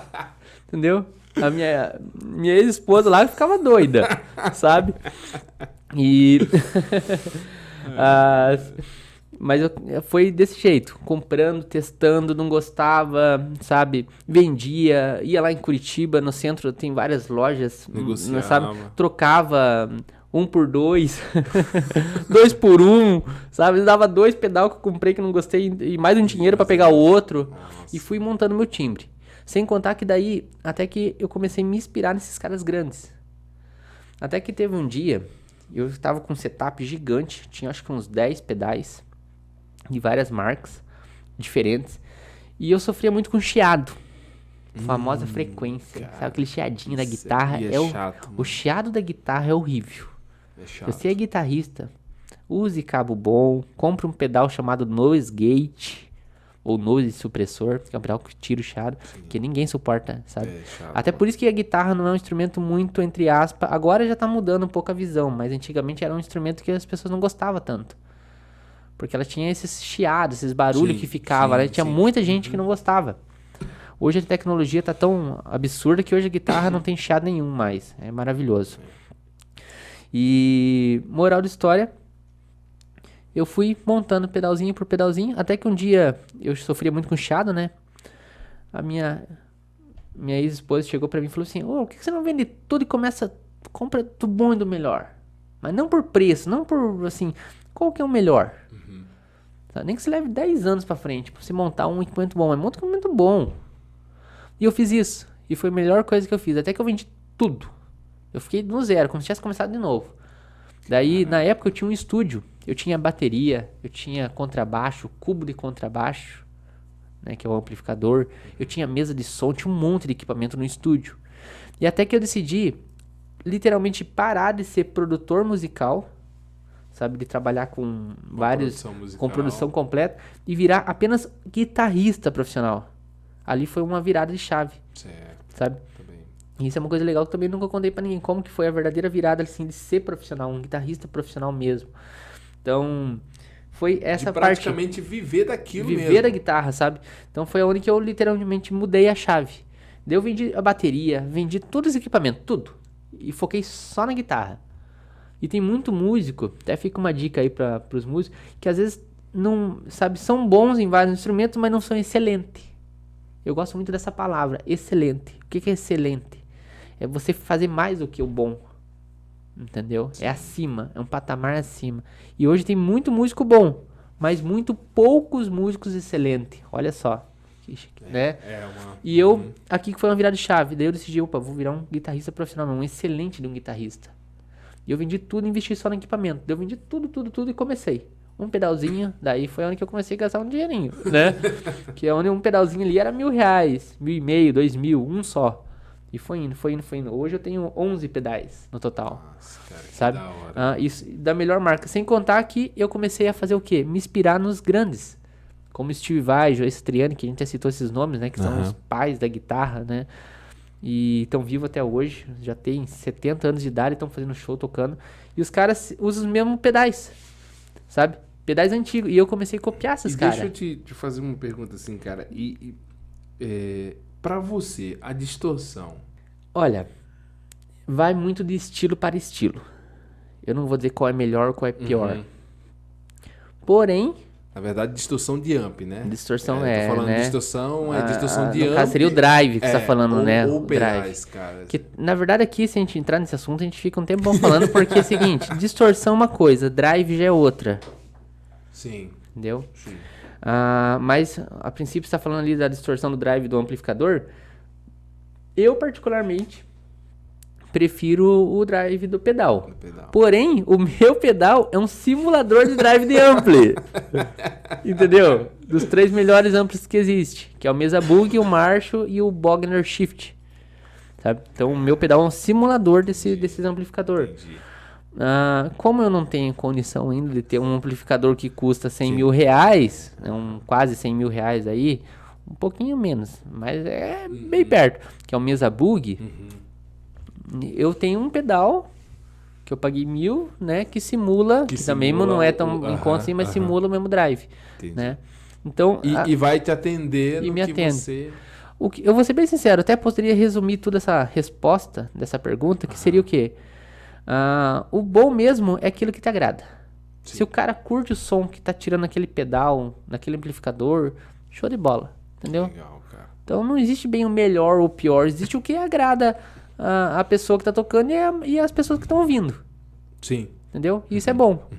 entendeu? A minha ex-esposa lá ficava doida, sabe? E mas foi desse jeito, comprando, testando, não gostava, sabe? Vendia, ia lá em Curitiba, no centro tem várias lojas, Negociava. sabe? Trocava 1 por 2, 2 por 1, sabe? Eu dava 2 pedal que eu comprei que não gostei e mais um dinheiro pra pegar o outro. Nossa. E fui montando meu timbre. Sem contar que daí, até que eu comecei a me inspirar nesses caras grandes. Até que teve um dia, eu tava com um setup gigante, tinha acho que uns 10 pedais, de várias marcas diferentes, e eu sofria muito com chiado. Famosa frequência, cara, sabe aquele chiadinho da isso guitarra? aí é chato, o chiado da guitarra é horrível. É Se chato. você é guitarrista, use cabo bom, compre um pedal chamado Noise Gate, ou Noise Supressor, que é um pedal que tira o chiado, que ninguém suporta, sabe? É chato. Até por isso que a guitarra não é um instrumento muito, entre aspas, agora já tá mudando um pouco a visão, mas antigamente era um instrumento que as pessoas não gostavam tanto. Porque ela tinha esses chiados, esses barulhos Sim, que ficavam, né? Tinha sim. muita gente que não gostava. Hoje a tecnologia tá tão absurda que hoje a guitarra não tem chiado nenhum mais. É maravilhoso. E, moral da história, eu fui montando pedalzinho por pedalzinho, até que um dia eu sofria muito com chiado, né? A minha ex-esposa chegou pra mim e falou assim, por que você não vende tudo e compra do bom e do melhor? Mas não por preço, não por, assim, qual que é o melhor? Tá? Nem que você leve 10 anos pra frente pra você montar um equipamento bom, mas monta um equipamento bom. E eu fiz isso, e foi a melhor coisa que eu fiz, até que eu vendi tudo. Eu fiquei no zero, como se tivesse começado de novo. Daí, na época, eu tinha um estúdio. Eu tinha bateria, eu tinha contrabaixo, cubo de contrabaixo, né, que é o amplificador. Eu tinha mesa de som, tinha um monte de equipamento no estúdio. E até que eu decidi, literalmente, parar de ser produtor musical, sabe, de trabalhar com com produção completa, e virar apenas guitarrista profissional. Ali foi uma virada de chave, Certo, sabe? também. E isso é uma coisa legal que eu também nunca contei pra ninguém, como que foi a verdadeira virada, assim, de ser profissional, um guitarrista profissional mesmo. Então, foi essa De parte, praticamente viver daquilo viver mesmo. da guitarra, sabe? Então foi onde que eu literalmente mudei a chave. Daí eu vendi a bateria, vendi todos os equipamentos, tudo. E foquei só na guitarra. E tem muito músico, até fica uma dica aí pros músicos, que às vezes não, sabe, são bons em vários instrumentos, mas não são excelentes. Eu gosto muito dessa palavra, excelente. O que é excelente? É você fazer mais do que o bom. Entendeu? Sim. É acima, é um patamar acima. E hoje tem muito músico bom, mas muito poucos músicos excelentes. Olha só. Né? E eu, aqui que foi uma virada de chave. Daí eu decidi, vou virar um guitarrista profissional, um excelente de um guitarrista. E eu vendi tudo e investi só no equipamento. Daí eu vendi tudo e comecei. Um pedalzinho, daí foi onde que eu comecei a gastar um dinheirinho, né? Que é onde um pedalzinho ali era R$1.000, R$1.500, R$2.000, um só. E foi indo. Hoje eu tenho 11 pedais no total. Nossa, cara, que sabe? da hora. Isso da melhor marca. Sem contar que eu comecei a fazer o quê? Me inspirar nos grandes. Como Steve Vai, Joe Satriani, que a gente já citou esses nomes, né? Que são os pais da guitarra, né? E estão vivos até hoje, já tem 70 anos de idade, estão fazendo show, tocando. E os caras usam os mesmos pedais, sabe? Pedais antigos. E eu comecei a copiar esses caras. Deixa eu te fazer uma pergunta assim, cara. Pra você, a distorção... Olha, vai muito de estilo para estilo. Eu não vou dizer qual é melhor ou qual é pior. Uhum. Porém... Na verdade, distorção de amp, né? Distorção Tô falando né? distorção, distorção de no amp. caso seria o drive que você tá falando, né? Ou O pedais, drive. cara. Que, na verdade, aqui, se a gente entrar nesse assunto, a gente fica um tempo bom falando, porque é o seguinte, distorção é uma coisa, drive já é outra. Sim. Entendeu? Sim. Mas, a princípio, você tá falando ali da distorção do drive do amplificador. Eu, particularmente, prefiro o drive do pedal. Porém, o meu pedal é um simulador de drive de ampli. Entendeu? Dos 3 melhores amplis que existe, que é o Mesa Bug, o Marshall e o Bogner Shift. Sabe? Então, o meu pedal é um simulador desses amplificadores. Entendi. Como eu não tenho condição ainda de ter um amplificador que custa 100 mil reais, quase 100 mil reais aí, um pouquinho menos, mas é bem perto, que é o Mesa Bug. Eu tenho um pedal que eu paguei 1.000, né? Que simula, que também não é tão em conta assim, mas simula o mesmo drive. Entendi. Né? Então, E vai te atender e no me que atende. você... Eu vou ser bem sincero, até poderia resumir toda essa resposta dessa pergunta, que seria o quê? O bom mesmo é aquilo que te agrada. Sim. Se o cara curte o som que tá tirando naquele pedal, naquele amplificador, show de bola, entendeu? Legal, cara. Então não existe bem o melhor ou o pior, existe o que agrada a pessoa que tá tocando e as pessoas que estão ouvindo. Sim. Entendeu? Isso é bom.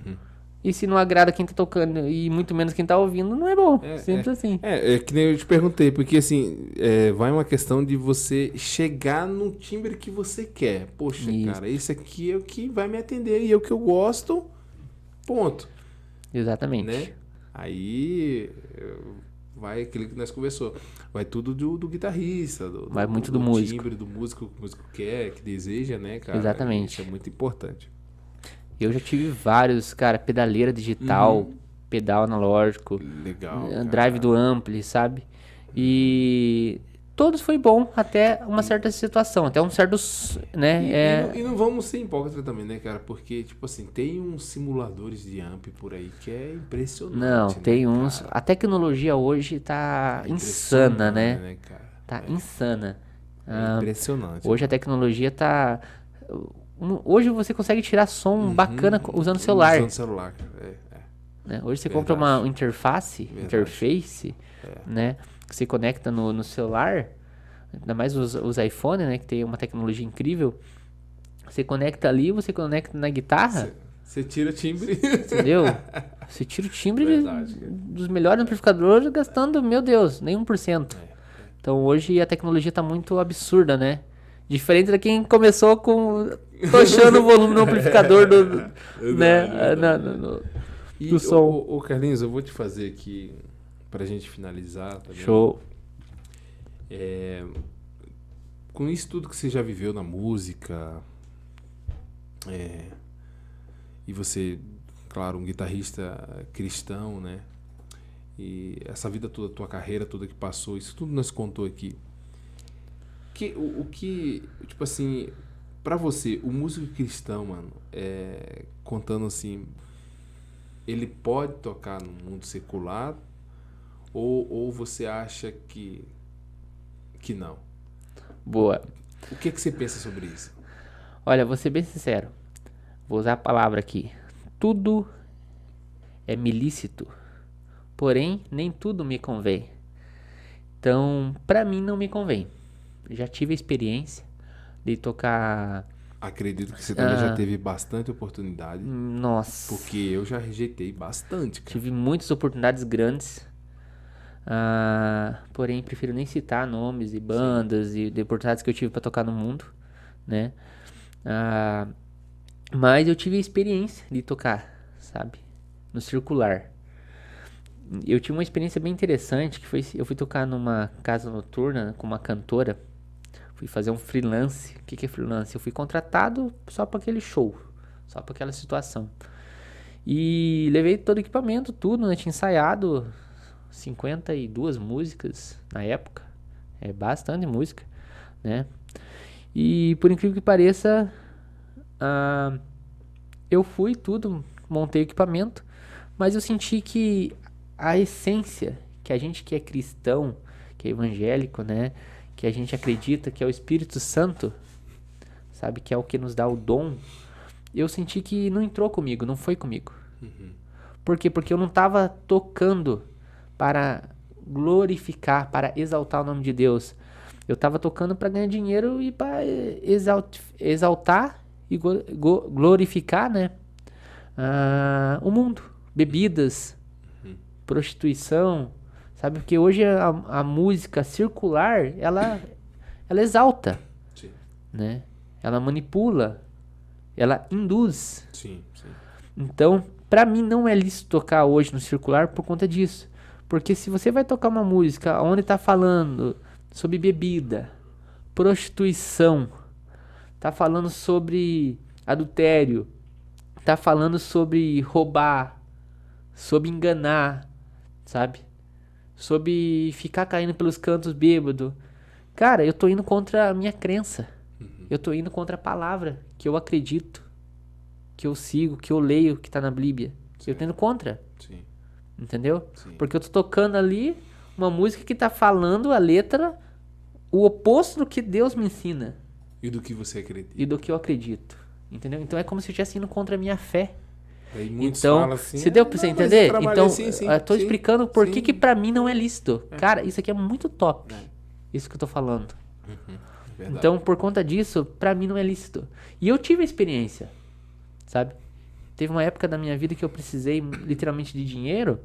E se não agrada quem tá tocando e muito menos quem tá ouvindo, não é bom. Simples assim. É que nem eu te perguntei, porque assim, vai uma questão de você chegar no timbre que você quer. Poxa, Isso. cara, esse aqui é o que vai me atender e é o que eu gosto, ponto. Exatamente. Né? Aí vai aquilo que nós conversou. Vai tudo do guitarrista, Vai muito do músico. timbre do músico que o músico quer, que deseja, né, cara? Exatamente. Isso é muito importante. Eu já tive vários, cara, pedaleira digital, pedal analógico, Legal. drive do ampli, sabe? E todos foi bom até uma certa situação, até um certo, né? E não vamos ser hipócritas também, né, cara? Porque, tipo assim, tem uns simuladores de amp por aí que é impressionante. Não, tem né, uns. cara? A tecnologia hoje tá É insana, né? impressionante, cara? Tá insana. É impressionante. Hoje a tecnologia tá. Hoje você consegue tirar som bacana usando o celular. Usando celular, cara. Né? Hoje você Verdade. compra uma interface, Verdade. né? Que você conecta no celular. Ainda mais os iPhone, né? Que tem uma tecnologia incrível. Você conecta ali, você conecta na guitarra. Você tira timbre. Entendeu? Você tira o timbre Verdade. dos melhores amplificadores gastando, meu Deus, nem 1%. Então hoje a tecnologia tá muito absurda, né? Diferente da quem começou tochando o volume no amplificador né? Do som. Ô, Carlinhos, eu vou te fazer aqui pra gente finalizar. Tá bem? Show. Com isso tudo que você já viveu na música, e você, claro, um guitarrista cristão, né? E essa vida toda, tua carreira toda que passou, isso tudo nós contou aqui. O que, tipo assim, pra você, o músico cristão, mano, contando assim, ele pode tocar no mundo secular ou você acha que não? Boa. O que você pensa sobre isso? Olha, vou ser bem sincero. Vou usar a palavra aqui. Tudo é me lícito, porém nem tudo me convém. Então, pra mim não me convém. Já tive a experiência de tocar. Acredito que você também já teve bastante oportunidade. Nossa. Porque eu já rejeitei bastante, cara. Tive muitas oportunidades grandes. Porém, prefiro nem citar nomes e bandas e de oportunidades que eu tive pra tocar no mundo, né? Mas eu tive a experiência de tocar, sabe? No circular. Eu tive uma experiência bem interessante, que foi, eu fui tocar numa casa noturna com uma cantora. Fui fazer um freelance. O que é freelance? Eu fui contratado só para aquele show, só para aquela situação. E levei todo o equipamento, tudo, né? Tinha ensaiado 52 músicas na época. É bastante música, né? E por incrível que pareça, eu fui tudo, montei o equipamento, mas eu senti que a essência, que a gente que é cristão, que é evangélico, né, que a gente acredita que é o Espírito Santo, sabe, que é o que nos dá o dom, eu senti que não entrou comigo, não foi comigo. Por quê? Porque eu não estava tocando para glorificar, para exaltar o nome de Deus. Eu estava tocando para ganhar dinheiro e para exaltar e glorificar, né, o mundo. Bebidas, prostituição, sabe? Porque hoje a música circular, ela exalta, Sim. né? Ela manipula, ela induz. Sim, sim. Então, pra mim não é lícito tocar hoje no circular por conta disso. Porque se você vai tocar uma música onde tá falando sobre bebida, prostituição, tá falando sobre adultério, tá falando sobre roubar, sobre enganar, sabe? Sobre ficar caindo pelos cantos bêbado. Cara, eu tô indo contra a minha crença. Eu tô indo contra a palavra que eu acredito, que eu sigo, que eu leio, que tá na Bíblia. Eu tô indo contra. Sim. Entendeu? Sim. Porque eu tô tocando ali uma música que tá falando a letra o oposto do que Deus me ensina. E do que você acredita. E do que eu acredito. Entendeu? Então é como se eu estivesse indo contra a minha fé. Aí muitos Então, falam assim, se deu pra você entender? Então, eu tô sim, explicando por que sim. que pra mim não é lícito. Cara, isso aqui é muito top. Isso que eu tô falando. Verdade. Então, por conta disso, pra mim não é lícito. E eu tive a experiência, sabe? Teve uma época da minha vida que eu precisei literalmente de dinheiro,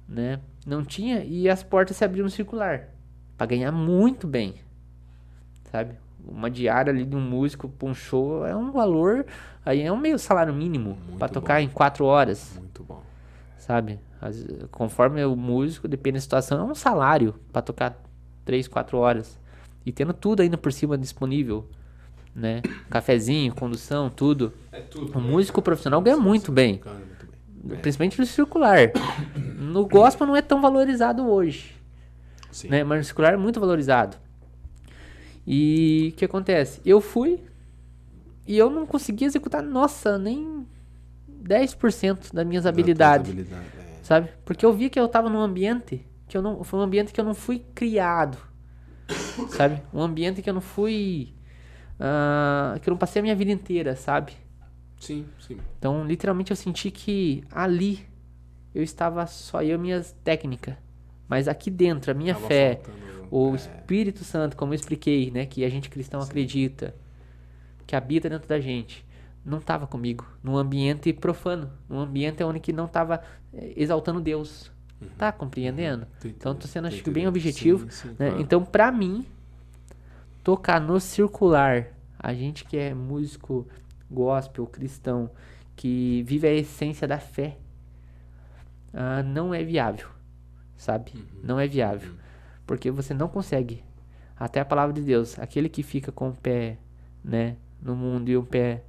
né? Não tinha, e as portas se abriram circular. Pra ganhar muito bem, sabe? Uma diária ali de um músico pra um show é um valor, aí é um meio salário mínimo Muito pra tocar bom. em 4 horas, Muito bom. sabe? Conforme o músico, depende da situação, é um salário pra tocar 3, 4 horas. E tendo tudo ainda por cima disponível, né? Cafezinho, condução, tudo. É tudo. O músico profissional ganha muito bem. Tocando muito bem. Principalmente no circular. No gospel não é tão valorizado hoje, Sim. né? Mas no circular é muito valorizado. E o que acontece? Eu fui e eu não consegui executar, nossa, nem 10% das minhas habilidades, sabe? Porque eu vi que eu tava num ambiente que eu não, foi um ambiente que eu não fui criado, sabe? Um ambiente que eu não fui, que eu não passei a minha vida inteira, sabe? Sim, sim. Então, literalmente, eu senti que ali eu estava só eu e minhas técnicas. Mas aqui dentro, a minha Tava fé, faltando- o Espírito Santo, como eu expliquei, né? Que a gente cristão acredita, que habita dentro da gente, não estava comigo. Num ambiente profano. Num ambiente onde que não estava exaltando Deus. Tá compreendendo? Tô Então, tô sendo, acho que, entendendo. bem objetivo. Sim, sim, Né? claro. Então, pra mim, tocar no circular, a gente que é músico gospel, cristão, que vive a essência da fé, não é viável, sabe? Não é viável. Porque você não consegue. Até a palavra de Deus, aquele que fica com o pé, né, no mundo e o pé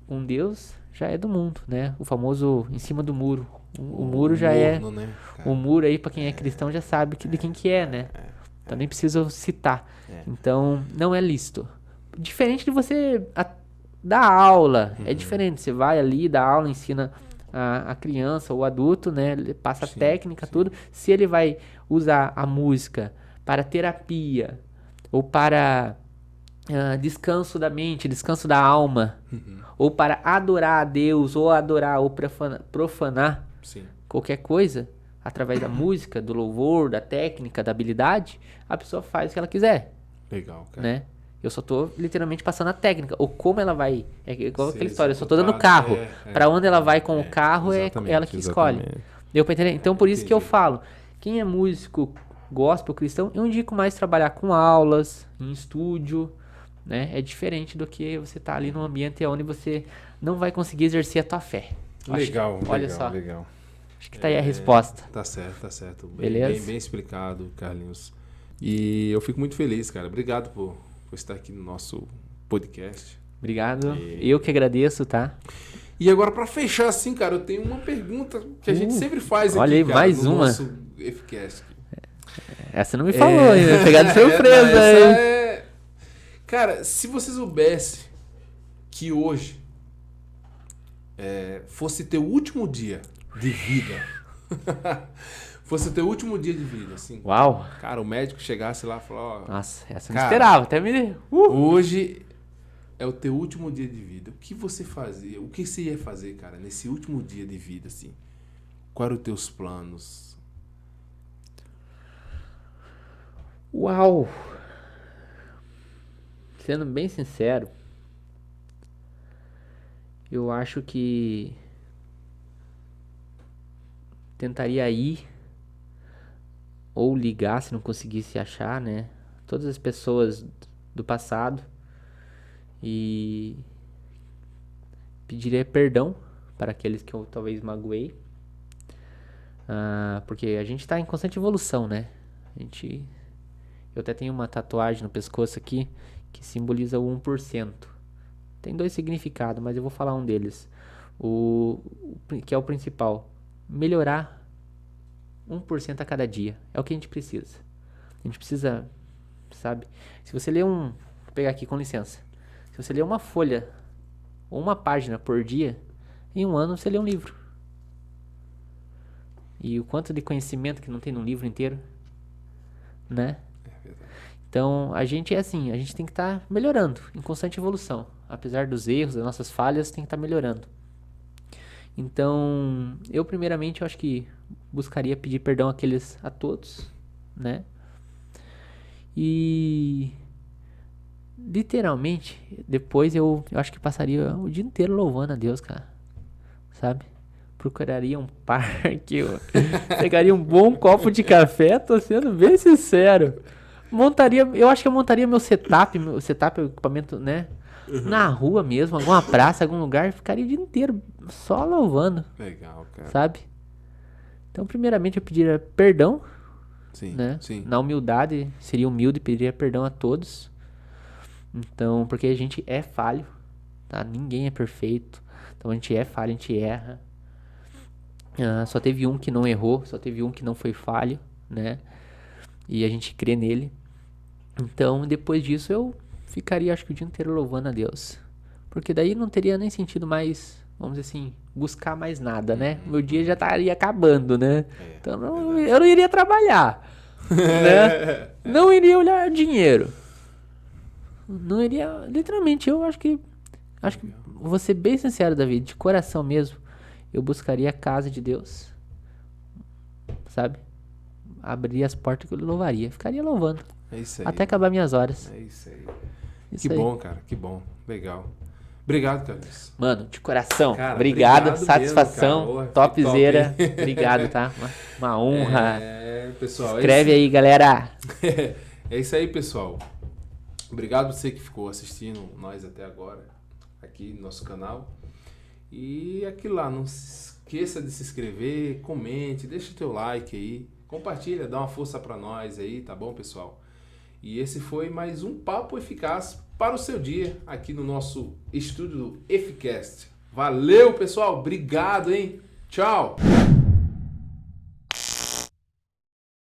com Deus, já é do mundo, né? O famoso em cima do muro. O muro já morno, né, cara? o muro aí, pra quem é cristão, já sabe de quem que é, né? Então nem preciso citar. Então, não é lícito. Diferente de você dar aula. É diferente. Você vai ali, dá aula, ensina a criança ou adulto, né? Ele passa Sim, técnica, sim. tudo. Se ele vai usar a música para terapia ou para descanso da mente, descanso da alma, ou para adorar a Deus, ou adorar ou profanar Sim. qualquer coisa, através da música, do louvor, da técnica, da habilidade, a pessoa faz o que ela quiser, Legal, cara. né? Eu só tô literalmente passando a técnica, ou como ela vai, é igual Ser aquela história, eu só tô dando o executado, carro, pra onde ela vai com o carro é exatamente, ela que escolhe. exatamente. Deu pra entender? Então por isso que eu Entendi. falo, quem é músico gospel cristão, eu indico mais trabalhar com aulas, em estúdio, né? É diferente do que você tá ali num ambiente onde você não vai conseguir exercer a tua fé. Eu acho que- Legal, olha legal, só, legal. acho que tá aí a resposta. Tá certo, tá certo. Beleza? Bem explicado, Carlinhos. E eu fico muito feliz, cara. Obrigado por estar aqui no nosso podcast. Obrigado. Eu que agradeço, tá? E agora, pra fechar assim, cara, eu tenho uma pergunta que a gente sempre faz aqui, olha aí, cara, mais no uma. nosso FCast. Essa não me falou, hein? Vai pegar de surpresa, Essa hein? é... Cara, se você soubesse que hoje fosse teu último dia de vida, fosse teu último dia de vida, assim. Uau! Cara, o médico chegasse lá e falou, ó, Nossa, essa eu não cara, esperava, até me... hoje é o teu último dia de vida. O que você fazia? O que você ia fazer, cara, nesse último dia de vida, assim? Quais eram os teus planos? Uau! Sendo bem sincero, eu acho que tentaria ir ou ligar se não conseguisse achar, né? Todas as pessoas do passado e pediria perdão para aqueles que eu talvez magoei. Porque a gente tá em constante evolução, né? Eu até tenho uma tatuagem no pescoço aqui que simboliza o 1%. Tem 2 significados, mas eu vou falar um deles. Que é o principal. Melhorar 1% a cada dia. É o que a gente precisa. A gente precisa, sabe? Se você ler vou pegar aqui com licença. Se você ler uma folha ou uma página por dia, em um ano você lê um livro. E o quanto de conhecimento que não tem num livro inteiro, né? Então, a gente é assim, a gente tem que estar melhorando, em constante evolução. Apesar dos erros, das nossas falhas, tem que estar melhorando. Então, eu primeiramente, eu acho que buscaria pedir perdão a todos, né? E literalmente, depois eu acho que passaria o dia inteiro louvando a Deus, cara. Sabe? Procuraria um parque, pegaria um bom copo de café, tô sendo bem sincero. Eu acho que eu montaria meu setup, o equipamento, né? Na rua mesmo, alguma praça, algum lugar, ficaria o dia inteiro só louvando. Legal, cara. Sabe? Então, primeiramente, eu pediria perdão, Sim, né? sim. Na humildade, seria humilde e pediria perdão a todos. Então, porque a gente é falho, tá? Ninguém é perfeito. Então, a gente é falho, a gente erra. Só teve um que não errou, só teve um que não foi falho, né? E a gente crê nele. Então, depois disso, eu ficaria, acho que o dia inteiro louvando a Deus. Porque daí não teria nem sentido mais, vamos dizer assim, buscar mais nada, né? Meu dia já estaria acabando, né? Então, eu não iria trabalhar, né? Não iria olhar dinheiro. Não iria... Literalmente, eu acho que vou ser bem sincero, David, de coração mesmo, eu buscaria a casa de Deus, sabe? Abriria as portas que eu louvaria. Ficaria louvando. É isso aí. Até acabar minhas horas. É isso aí. Isso que aí. bom, cara. Que bom. Legal. Obrigado, Carlos. Mano, de coração. Cara, obrigado. mesmo, Satisfação. cara. Topzera. Obrigado, tá? Uma honra. Pessoal. Escreve aí, galera. É isso aí, pessoal. Obrigado a você que ficou assistindo nós até agora. Aqui no nosso canal. E aquilo lá, não se esqueça de se inscrever, comente, deixa o teu like aí. Compartilha, dá uma força pra nós aí, tá bom, pessoal? E esse foi mais um papo eficaz para o seu dia aqui no nosso estúdio do Eficast. Valeu, pessoal. Obrigado, hein? Tchau.